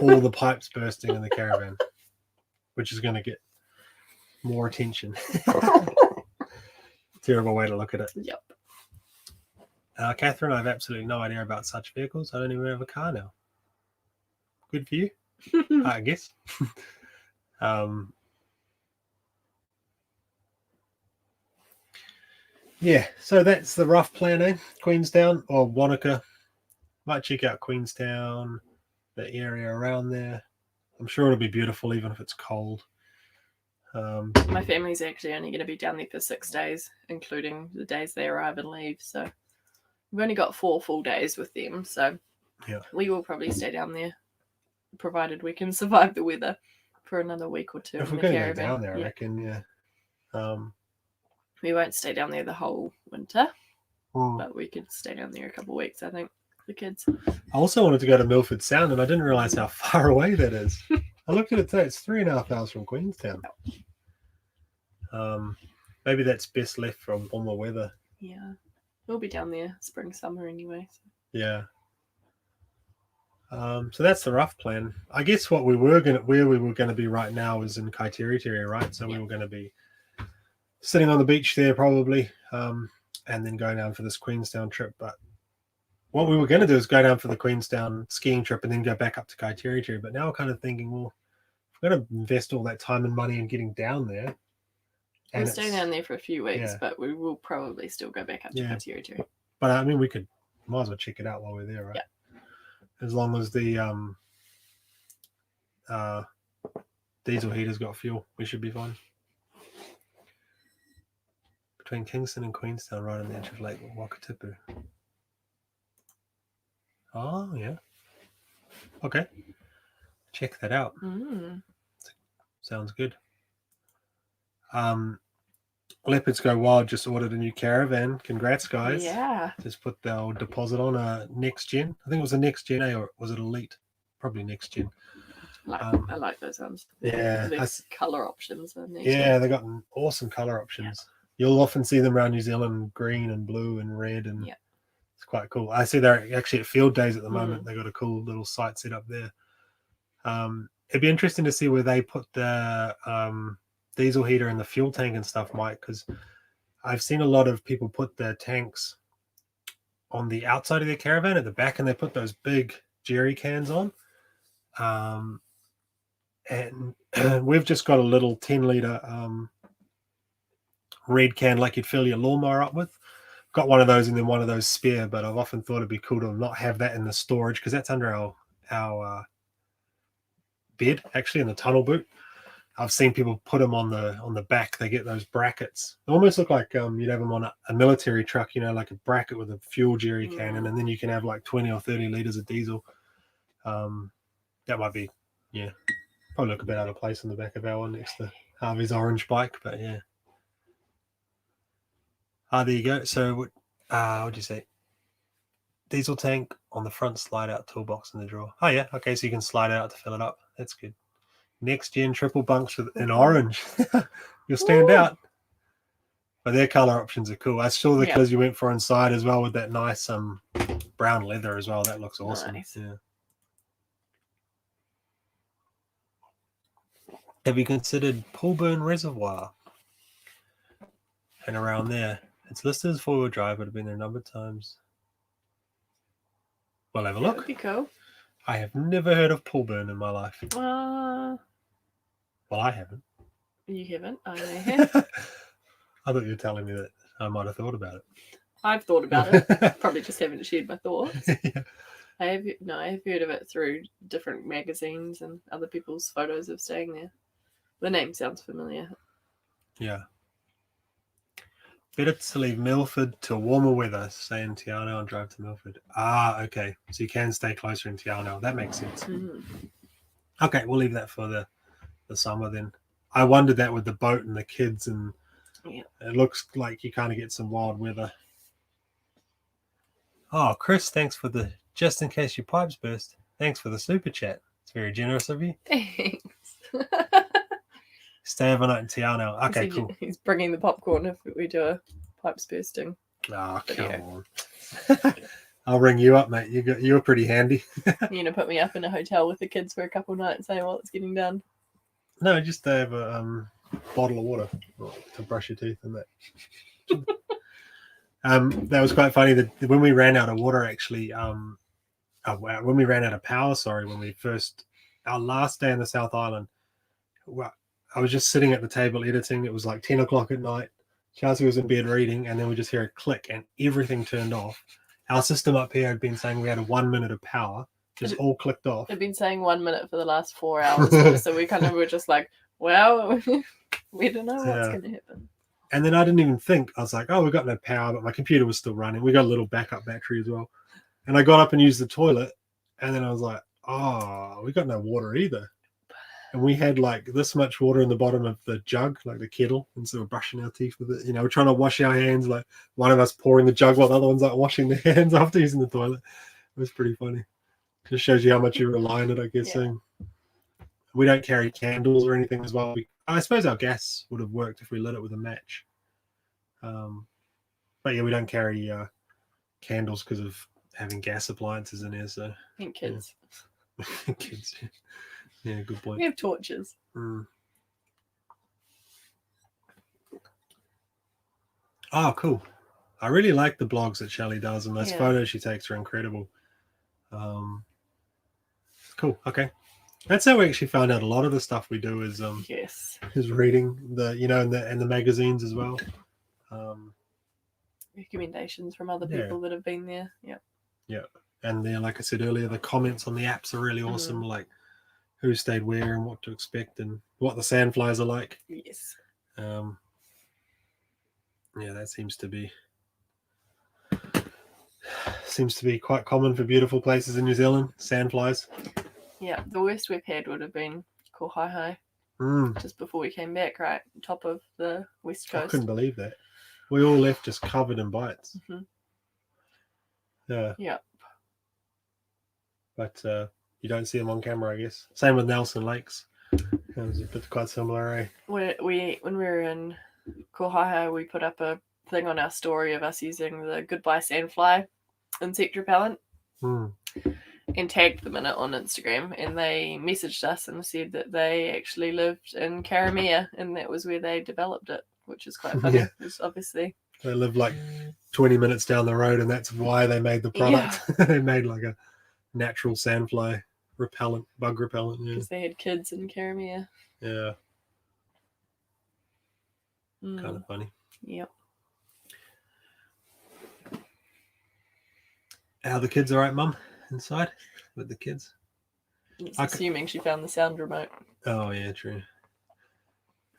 all the pipes bursting in the caravan, which is going to get more attention? Terrible way to look at it. Yep. Catherine, I have absolutely no idea about such vehicles. I don't even have a car now. Good for you, I guess. Yeah, so that's the rough plan, eh? Queenstown or Wanaka. Might check out Queenstown, the area around there. I'm sure it'll be beautiful, even if it's cold. My family's actually only going to be down there for 6 days, including the days they arrive and leave. So we've only got 4 full days with them. So we will probably stay down there, provided we can survive the weather for another week or two. If we're going to go down there, I reckon, yeah. We won't stay down there the whole winter, but we could stay down there a couple of weeks, I think, the kids. I also wanted to go to Milford Sound, and I didn't realise how far away that is. I looked at it today. It's 3.5 hours from Queenstown. Maybe that's best left for warmer weather. Yeah. We'll be down there spring, summer anyway. So. Yeah. So that's the rough plan. I guess where we were going to be right now is in Kaiteritieri, right? So we were going to be sitting on the beach there probably, and then going down for this Queenstown trip. But what we were going to do is go down for the Queenstown skiing trip and then go back up to Kaiteritieri. But now we're kind of thinking, well, if we're going to invest all that time and money in getting down there. We'll stay down there for a few weeks, but we will probably still go back up to Kaiteritieri. But I mean, might as well check it out while we're there, right? Yeah. As long as the diesel heater's got fuel, we should be fine. Between Kingston and Queenstown, right on the edge of Lake Wakatipu. Oh, yeah. Okay. Check that out. Sounds good. Leopards Go Wild just ordered a new caravan. Congrats, guys. Yeah. Just put the old deposit on a next gen. I think it was a next gen, or was it Elite? Probably next gen. I like those ones. Yeah. There's colour options. Yeah, they got awesome colour options. Yeah. You'll often see them around New Zealand, green and blue and red, and it's quite cool. I see they're actually at field days at the moment. They got a cool little site set up there. It'd be interesting to see where they put the diesel heater in the fuel tank and stuff, Mike, because I've seen a lot of people put their tanks on the outside of their caravan at the back, and they put those big jerry cans on. And we've just got a little 10-litre red can like you'd fill your lawnmower up with. Got one of those and then one of those spare, but I've often thought it'd be cool to not have that in the storage because that's under our bed, actually, in the tunnel boot. I've seen people put them on the back. They get those brackets. They almost look like you'd have them on a military truck, like a bracket with a fuel jerry can, and then you can have like 20 or 30 liters of diesel. That might be, probably look a bit out of place in the back of our one next to Harvey's orange bike, but yeah. There you go. So, what'd you say? Diesel tank on the front slide out toolbox in the drawer. Oh yeah, okay, so you can slide it out to fill it up. That's good. Next gen triple bunks in orange. You'll stand out. But their color options are cool. I saw the colors you went for inside as well with that nice brown leather as well. That looks awesome. Nice. Yeah. Have you considered Poolburn Reservoir? And around there. It's listed as 4-wheel drive, but I've been there a number of times. We'll have a look. That would be cool. I have never heard of Poolburn in my life. Well, I haven't. You haven't? I have. I thought you were telling me that I might have thought about it. I've thought about it. Probably just haven't shared my thoughts. Yeah. I have heard of it through different magazines and other people's photos of staying there. The name sounds familiar. Yeah. Better to leave Milford to warmer weather, stay in Te Anau and drive to Milford. Okay. So you can stay closer in Te Anau. That makes sense. Mm-hmm. Okay, we'll leave that for the summer then. I wondered that with the boat and the kids, and it looks like you kind of get some wild weather. Oh, Chris, thanks for the just in case your pipes burst. Thanks for the super chat. It's very generous of you. Thanks. Stay overnight in Te Anau. Okay, cool. He's bringing the popcorn if we do a pipes bursting. Oh, video. come on. I'll ring you up, mate. You're pretty handy. You're gonna put me up in a hotel with the kids for a couple of nights, while it's getting done. No, just have a bottle of water to brush your teeth and that. That was quite funny that when we ran out of water, actually, when we ran out of power, our last day in the South Island, I was just sitting at the table editing. It was like 10 o'clock at night. Chelsea was in bed reading, and then we just hear a click and everything turned off. Our system up here had been saying we had a 1 minute of power, just all clicked off. I've been saying 1 minute for the last 4 hours, so we kind of were just like, well, we don't know what's going to happen. And then I didn't even think. I was like, oh, we got no power, but my computer was still running. We got a little backup battery as well. And I got up and used the toilet, and then I was like, oh, we got no water either. And we had like this much water in the bottom of the jug, like the kettle, and so we're brushing our teeth with it. We're trying to wash our hands, like one of us pouring the jug while the other one's like washing their hands after using the toilet. It was pretty funny. Just shows you how much you rely on it, I guess. Yeah. We don't carry candles or anything as well. I suppose our gas would have worked if we lit it with a match. But yeah, we don't carry candles because of having gas appliances in here. So And kids. Yeah. Kids. Yeah, good point. We have torches. Oh, cool. I really like the blogs that Shelley does, and those photos she takes are incredible. Cool. Okay. That's how we actually found out a lot of the stuff we do is is reading the and the magazines as well. Recommendations from other people that have been there. Yeah. And then, like I said earlier, the comments on the apps are really awesome. Like who stayed where and what to expect and what the sandflies are like. Yes. That seems to be quite common for beautiful places in New Zealand. Sandflies. Yeah, the worst we've had would have been Kohai, just before we came back, right? Top of the west coast. I couldn't believe that. We all left just covered in bites. Yeah. Yeah. But you don't see them on camera, I guess. Same with Nelson Lakes. It was quite similar, eh? When we were in Kohai, we put up a thing on our story of us using the Goodbye Sandfly insect repellent. And tagged them in it on Instagram, and they messaged us and said that they actually lived in Karamea, and that was where they developed it, which is quite funny. Because obviously they live like 20 minutes down the road, and that's why they made the product. They made like a natural sandfly repellent, bug repellent. Because they had kids in Karamea. Yeah. Kind of funny. Yep. Are the kids all right, Mum? Inside with the kids? Assuming she found the sound remote. Oh yeah, true.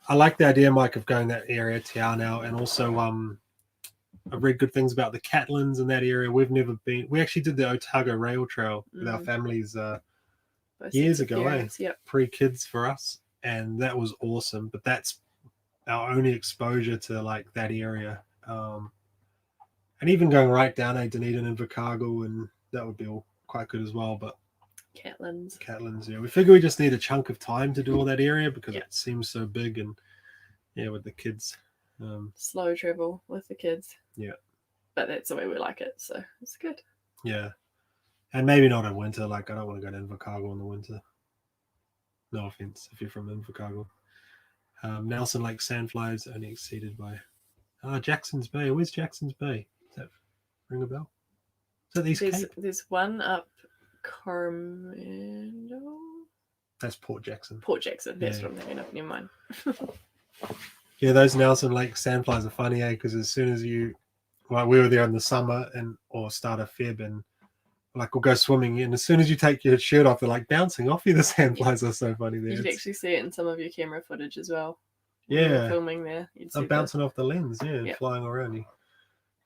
I like the idea, Mike, of going that area Te now, and also I've read good things about the Catlins in that area. We've never been. We actually did the Otago Rail Trail with our families Both years sets of ago, parents, Yep. pre-kids for us, and that was awesome. But that's our only exposure to like that area, and even going right down Dunedin and Invercargill, and that would be all quite good as well. But Catlins, yeah, we figure we just need a chunk of time to do all that area because it seems so big, and with the kids, slow travel with the kids. Yeah, but that's the way we like it, so it's good. Yeah, and maybe not in winter. Like I don't want to go to Invercargill in the winter. No offense if you're from Invercargill. Nelson Lake sandflies only exceeded by Jackson's Bay. Where's Jackson's Bay? Does that ring a bell? Is that the East Cape? There's one up Coromandel. That's Port Jackson. That's what I'm thinking of. Never mind. Yeah, those Nelson Lake sandflies are funny, because as soon as we were there in the summer or start of Feb, and like we'll go swimming, and as soon as you take your shirt off, they're like bouncing off you. The sandflies are so funny there. You can actually see it in some of your camera footage as well. Yeah, filming there, they're bouncing off the lens. Yeah, flying around you,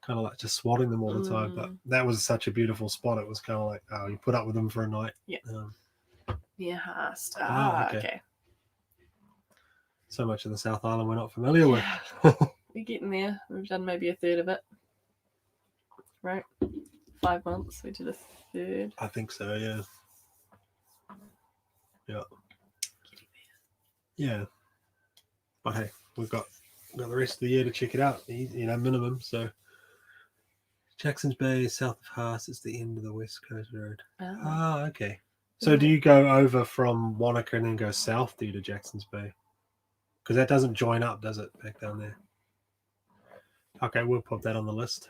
kind of like just swatting them all the time. But that was such a beautiful spot. It was kind of like, you put up with them for a night. Yeah. Okay. So much of the South Island we're not familiar with. We're getting there. We've done maybe a third of it. Right? 5 months. We did a third. I think so, yeah. Yeah. Yeah. But hey, we've got the rest of the year to check it out, minimum. So Jackson's Bay, south of Haas, is the end of the West Coast Road. Okay. So do you go over from Wanaka and then go south, to Jackson's Bay? Because that doesn't join up, does it, back down there? Okay, we'll put that on the list.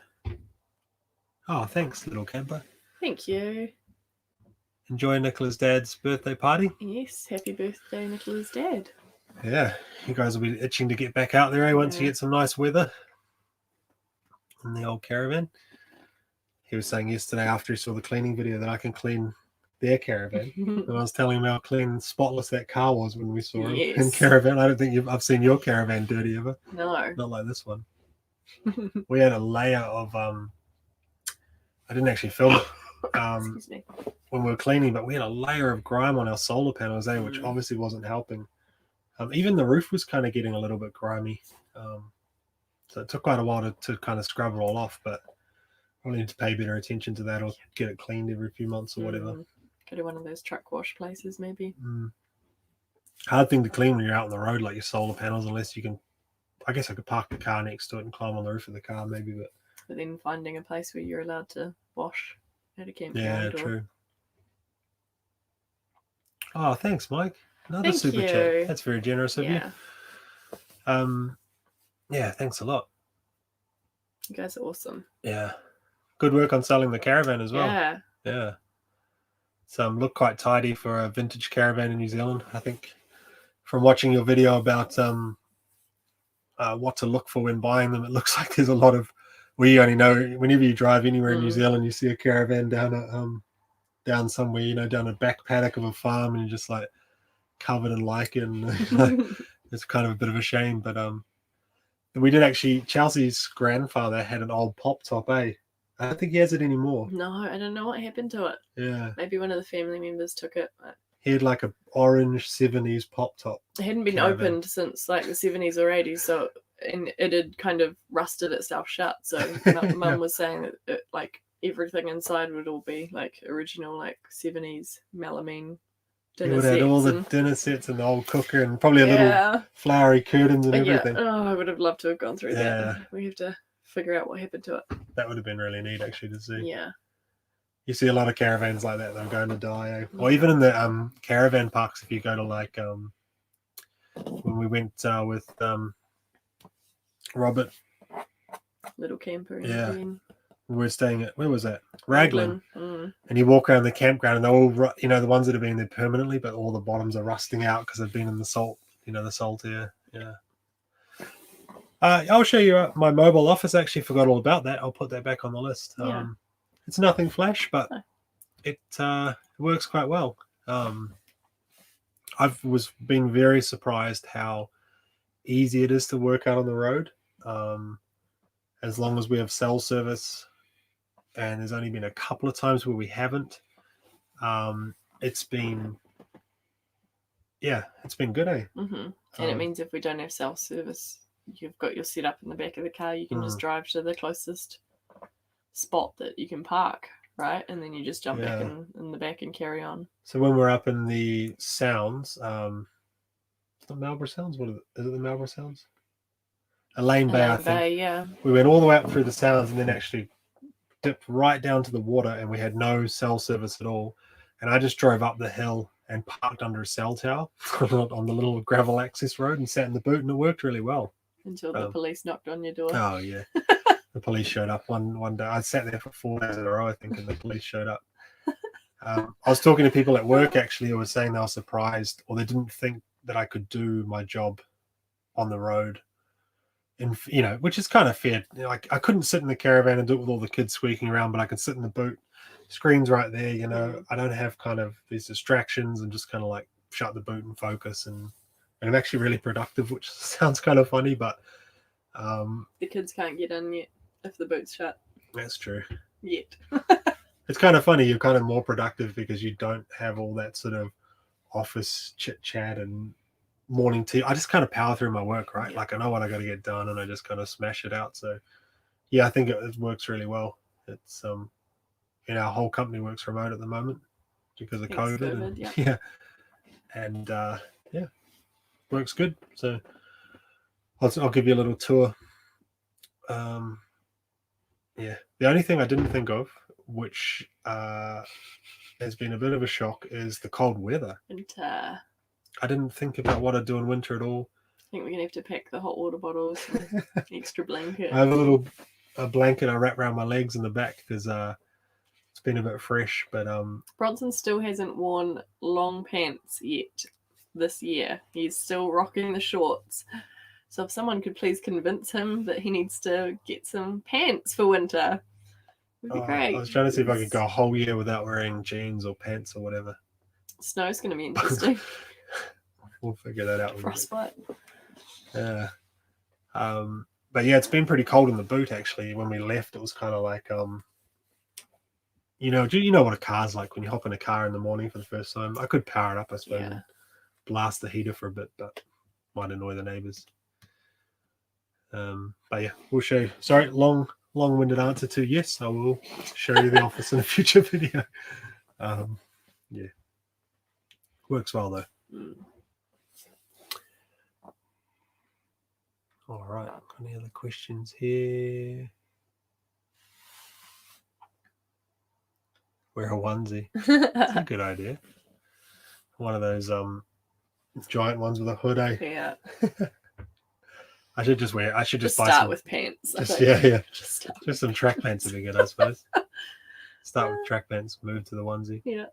Oh, thanks, little camper. Thank you. Enjoy Nicola's dad's birthday party? Yes, happy birthday, Nicola's dad. Yeah, you guys will be itching to get back out there, once you get some nice weather in the old caravan. He was saying yesterday after he saw the cleaning video that I can clean their caravan. And I was telling him how clean, spotless that car was when we saw him in caravan. I don't think I've seen your caravan dirty ever. No. Not like this one. We had a layer of I didn't actually film it Excuse me. when we were cleaning, but we had a layer of grime on our solar panels, which obviously wasn't helping. Even the roof was kind of getting a little bit grimy. So it took quite a while to kind of scrub it all off, but probably need to pay better attention to that, or get it cleaned every few months or whatever. Go to one of those truck wash places, maybe. Hard thing to clean when you're out on the road, like your solar panels, unless you can. I guess I could park the car next to it and climb on the roof of the car, maybe. But then finding a place where you're allowed to wash at a campground. Yeah, true. Oh, thanks, Mike. Another super chat. That's very generous of you. Yeah, thanks a lot. You guys are awesome. Yeah. Good work on selling the caravan as well. Yeah. So look quite tidy for a vintage caravan in New Zealand. I think from watching your video about what to look for when buying them, it looks like there's a lot of, we only know whenever you drive anywhere in New Zealand, you see a caravan down somewhere, down a back paddock of a farm, and you're just like covered in lichen. It's kind of a bit of a shame, but we did actually, Chelsea's grandfather had an old pop top, I don't think he has it anymore. No, I don't know what happened to it. Yeah. Maybe one of the family members took it. He had like an orange 70s pop top. It hadn't been opened since like the 70s or 80s, so and it had kind of rusted itself shut. So Mum was saying that like everything inside would all be like original, like 70s melamine dinner sets. It had all the dinner sets and the old cooker and probably a little flowery curtains and everything. I would have loved to have gone through that. We have to figure out what happened to it. That would have been really neat actually to see. Yeah. You see a lot of caravans like that, they're going to die. Or even in the caravan parks, if you go to like when we went with Robert. Little camper. We were staying at, where was that? Raglan. And you walk around the campground and they're all, the ones that have been there permanently, but all the bottoms are rusting out because they've been in the salt, the salt air. Yeah. I'll show you my mobile office. I actually forgot all about that. I'll put that back on the list. It's nothing flash, but it works quite well. I've been very surprised how easy it is to work out on the road. As long as we have cell service, and there's only been a couple of times where we haven't. It's been good, eh? And it means if we don't have cell service, you've got your setup in the back of the car. You can just drive to the closest spot that you can park, right? And then you just jump back in the back and carry on. So when we're up in the Sounds, it's not Marlborough Sounds. What is it? Is it the Marlborough Sounds? Elaine Bay, I think. Bay, yeah. We went all the way up through the Sounds and then actually dipped right down to the water, and we had no cell service at all. And I just drove up the hill and parked under a cell tower on the little gravel access road and sat in the boot, and it worked really well. Until the police knocked on your door. Oh, yeah. The police showed up one day. I sat there for 4 days in a row, I think, and the police showed up. I was talking to people at work, actually, who were saying they were surprised, or they didn't think that I could do my job on the road. And, which is kind of fair. Like, I couldn't sit in the caravan and do it with all the kids squeaking around, but I could sit in the boot. Screen's right there, I don't have kind of these distractions, and just kind of like shut the boot and focus, and I'm actually really productive, which sounds kind of funny, but the kids can't get in yet if the boot's shut. That's true. Yet. It's kind of funny. You're kind of more productive because you don't have all that sort of office chit chat and morning tea. I just kind of power through my work, right? Like, I know what I got to get done, and I just kind of smash it out. So yeah, I think it works really well. It's our whole company works remote at the moment because of COVID. And works good. So I'll give you a little tour. The only thing I didn't think of, which has been a bit of a shock, is the cold weather. Winter. I didn't think about what I'd do in winter at all. I think we're gonna have to pack the hot water bottles and extra blanket. I have a blanket I wrap around my legs in the back because it's been a bit fresh. But Bronson still hasn't worn long pants yet this year. He's still rocking the shorts. So if someone could please convince him that he needs to get some pants for winter, it would be great. I was trying to see if I could go a whole year without wearing jeans or pants or whatever. Snow's going to be interesting. We'll figure that out. Frostbite. Yeah. But yeah, it's been pretty cold in the boot, actually. When we left, it was kind of like, you know what a car's like when you hop in a car in the morning for the first time. I could power it up, I suppose, and blast the heater for a bit, but might annoy the neighbours. But yeah, we'll show you. Sorry, long-winded answer to yes, I will show you the office in a future video. Works well though. All right, any other questions here? Wear a onesie. That's a good idea. One of those giant ones with a hood, eh? Yeah. I should just buy start some, with pants. Just some track pants would be good, I suppose. Start with track pants, move to the onesie. Yeah.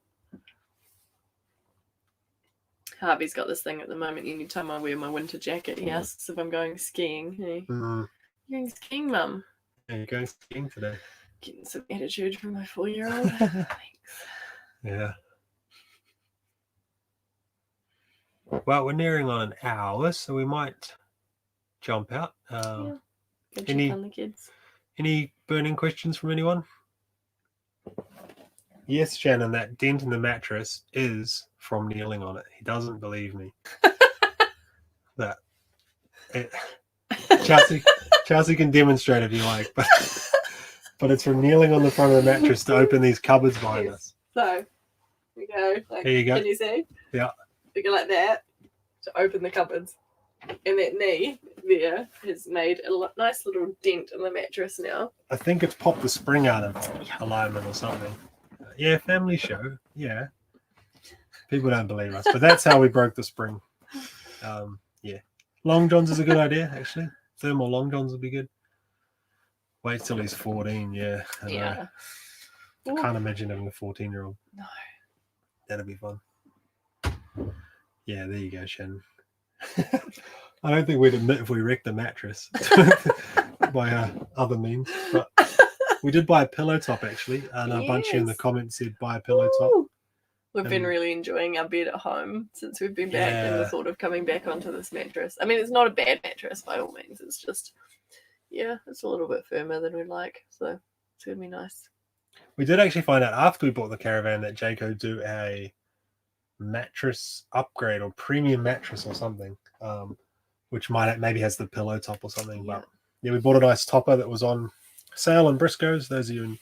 Harvey's got this thing at the moment. Anytime I wear my winter jacket, he asks if I'm going skiing. Hey, you're going skiing, Mum? Yeah, you're going skiing today. Getting some attitude from my 4-year-old. Thanks. Yeah. Well, we're nearing on an hour, so we might jump out. Good check on the kids. Any burning questions from anyone? Yes, Shannon, that dent in the mattress is from kneeling on it. He doesn't believe me. Chelsea can demonstrate if you like, but it's from kneeling on the front of the mattress to open these cupboards behind us. So, we go. There you go. Can you see? Yeah. We go like that to open the cupboards. And that knee there has made a nice little dent in the mattress now. I think it's popped the spring out of alignment or something. Yeah, family show. Yeah. People don't believe us, but that's how we broke the spring. Yeah. Long johns is a good idea, actually. Thermal long johns would be good. Wait till he's 14, yeah. I can't imagine having a 14-year-old. No. That'd be fun. Yeah, there you go, Shannon. I don't think we'd admit if we wrecked the mattress by other means, but we did buy a pillow top, actually, and a bunch in the comments said buy a pillow top. We've been And- really enjoying our bed at home since we've been back, and the Yeah. thought of coming back onto this mattress. I mean, it's not a bad mattress by all means. It's just, yeah, it's a little bit firmer than we'd like. So it's going to be nice. We did actually find out after we bought the caravan that Jayco do a mattress upgrade or premium mattress or something, which maybe has the pillow top or something. Yeah. But yeah, we bought a nice topper that was on sale on Briscoe's. Those of you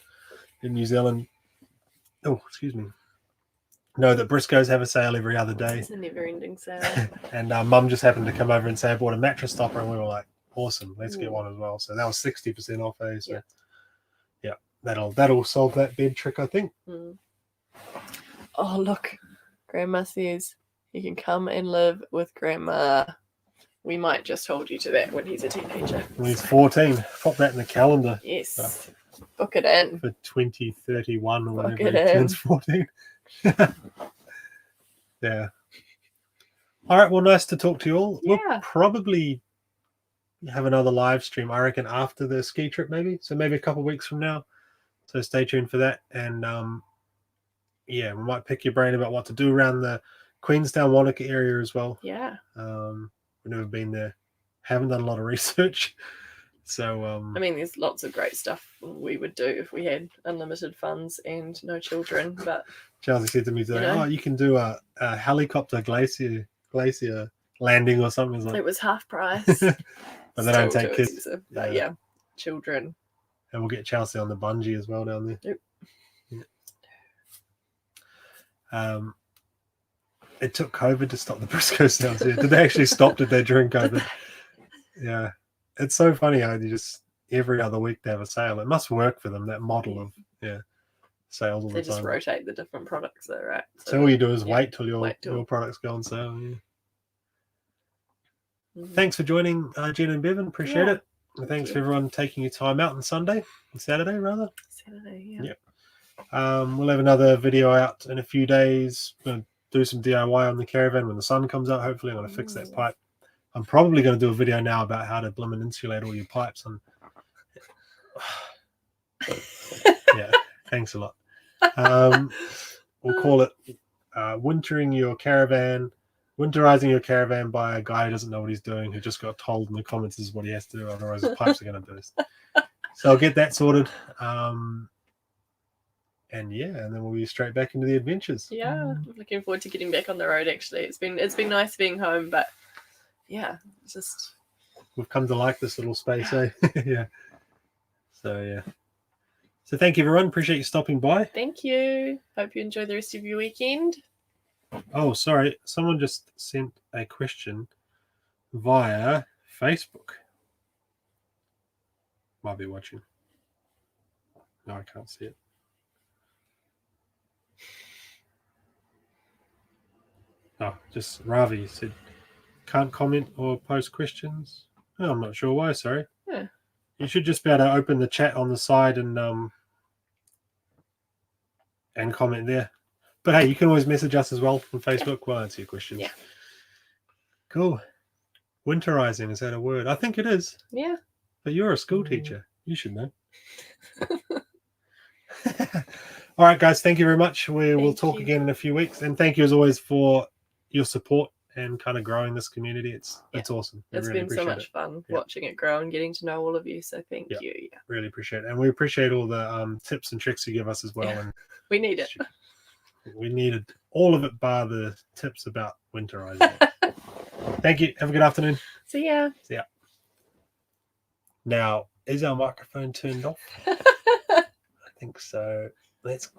in New Zealand, oh, excuse me, know that Briscoe's have a sale every other day. It's a never-ending sale. And Mum just happened to come over and say I bought a mattress topper, and we were like, awesome, let's get Ooh. one as well. So that was 60% off. So Yeah. yeah, that'll solve that bed trick, I think. Mm. Oh, look. Grandma says you can come and live with Grandma. We might just hold you to that when he's a teenager. When he's 14, pop that in the calendar. Yes. Book it in. For 2031 or Book whenever it he in. turns 14. Yeah. All right. Well, nice to talk to you all. Yeah. We'll probably have another live stream, I reckon, after the ski trip, maybe. So maybe a couple of weeks from now. So stay tuned for that. And yeah, we might pick your brain about what to do around the Queenstown, Wanaka area as well. Yeah. We've never been there. Haven't done a lot of research. So I mean, there's lots of great stuff we would do if we had unlimited funds and no children. But Chelsea said to me today, You know? "Oh, you can do a helicopter glacier landing or something." It's like, it was half price. but they don't Still take too kids. expensive. But yeah, children. And we'll get Chelsea on the bungee as well down there. Yep. Yeah. It took COVID to stop the Briscoe sales here. Did they actually stop it there during COVID? Yeah. It's so funny how you just every other week they have a sale. It must work for them, that model of sales all They the just time. rotate the different products though, right? So all you do is yeah, wait till your wait till- products go on sale. Yeah. Mhm. Thanks for joining Jen and Bevan. Appreciate Yeah. it. And thanks you. for everyone taking your time out on Saturday, rather. Saturday, yeah. Yep. We'll have another video out in a few days. We're going to do some DIY on the caravan when the sun comes out. Hopefully, I'm going to fix that Ooh. pipe. I'm probably going to do a video now about how to blimmin' insulate all your pipes. And yeah, thanks a lot. We'll call it winterizing your caravan by a guy who doesn't know what he's doing, who just got told in the comments this is what he has to do, otherwise his pipes are going to burst. So I'll get that sorted. And then we'll be straight back into the adventures. Yeah, I'm looking forward to getting back on the road. Actually, it's been nice being home, but yeah, it's just We've come to like this little space, eh? Yeah. So thank you, everyone. Appreciate you stopping by. thank you. Hope you enjoy the rest of your weekend. Oh, sorry. Someone just sent a question via Facebook. Might be watching. No, I can't see it. Oh, just Ravi said, can't comment or post questions. Oh, I'm not sure why, sorry. Yeah. You should just be able to open the chat on the side and comment there. But hey, you can always message us as well on Facebook. We'll answer your questions. Yeah. Cool. Winterizing, is that a word? I think it is. Yeah. But you're a school teacher. You should know. All right, guys. Thank you very much. We'll talk again in a few weeks. And thank you as always for your support and kind of growing this community. It's awesome. It's really been so appreciate much it. fun watching it grow and getting to know all of you. So thank Yeah. you. Yeah. Really appreciate it. And we appreciate all the tips and tricks you give us as well. Yeah. And We need it. we needed all of it bar the tips about winterizing. Thank you. Have a good afternoon. See ya. Now, is our microphone turned off? I think so. Let's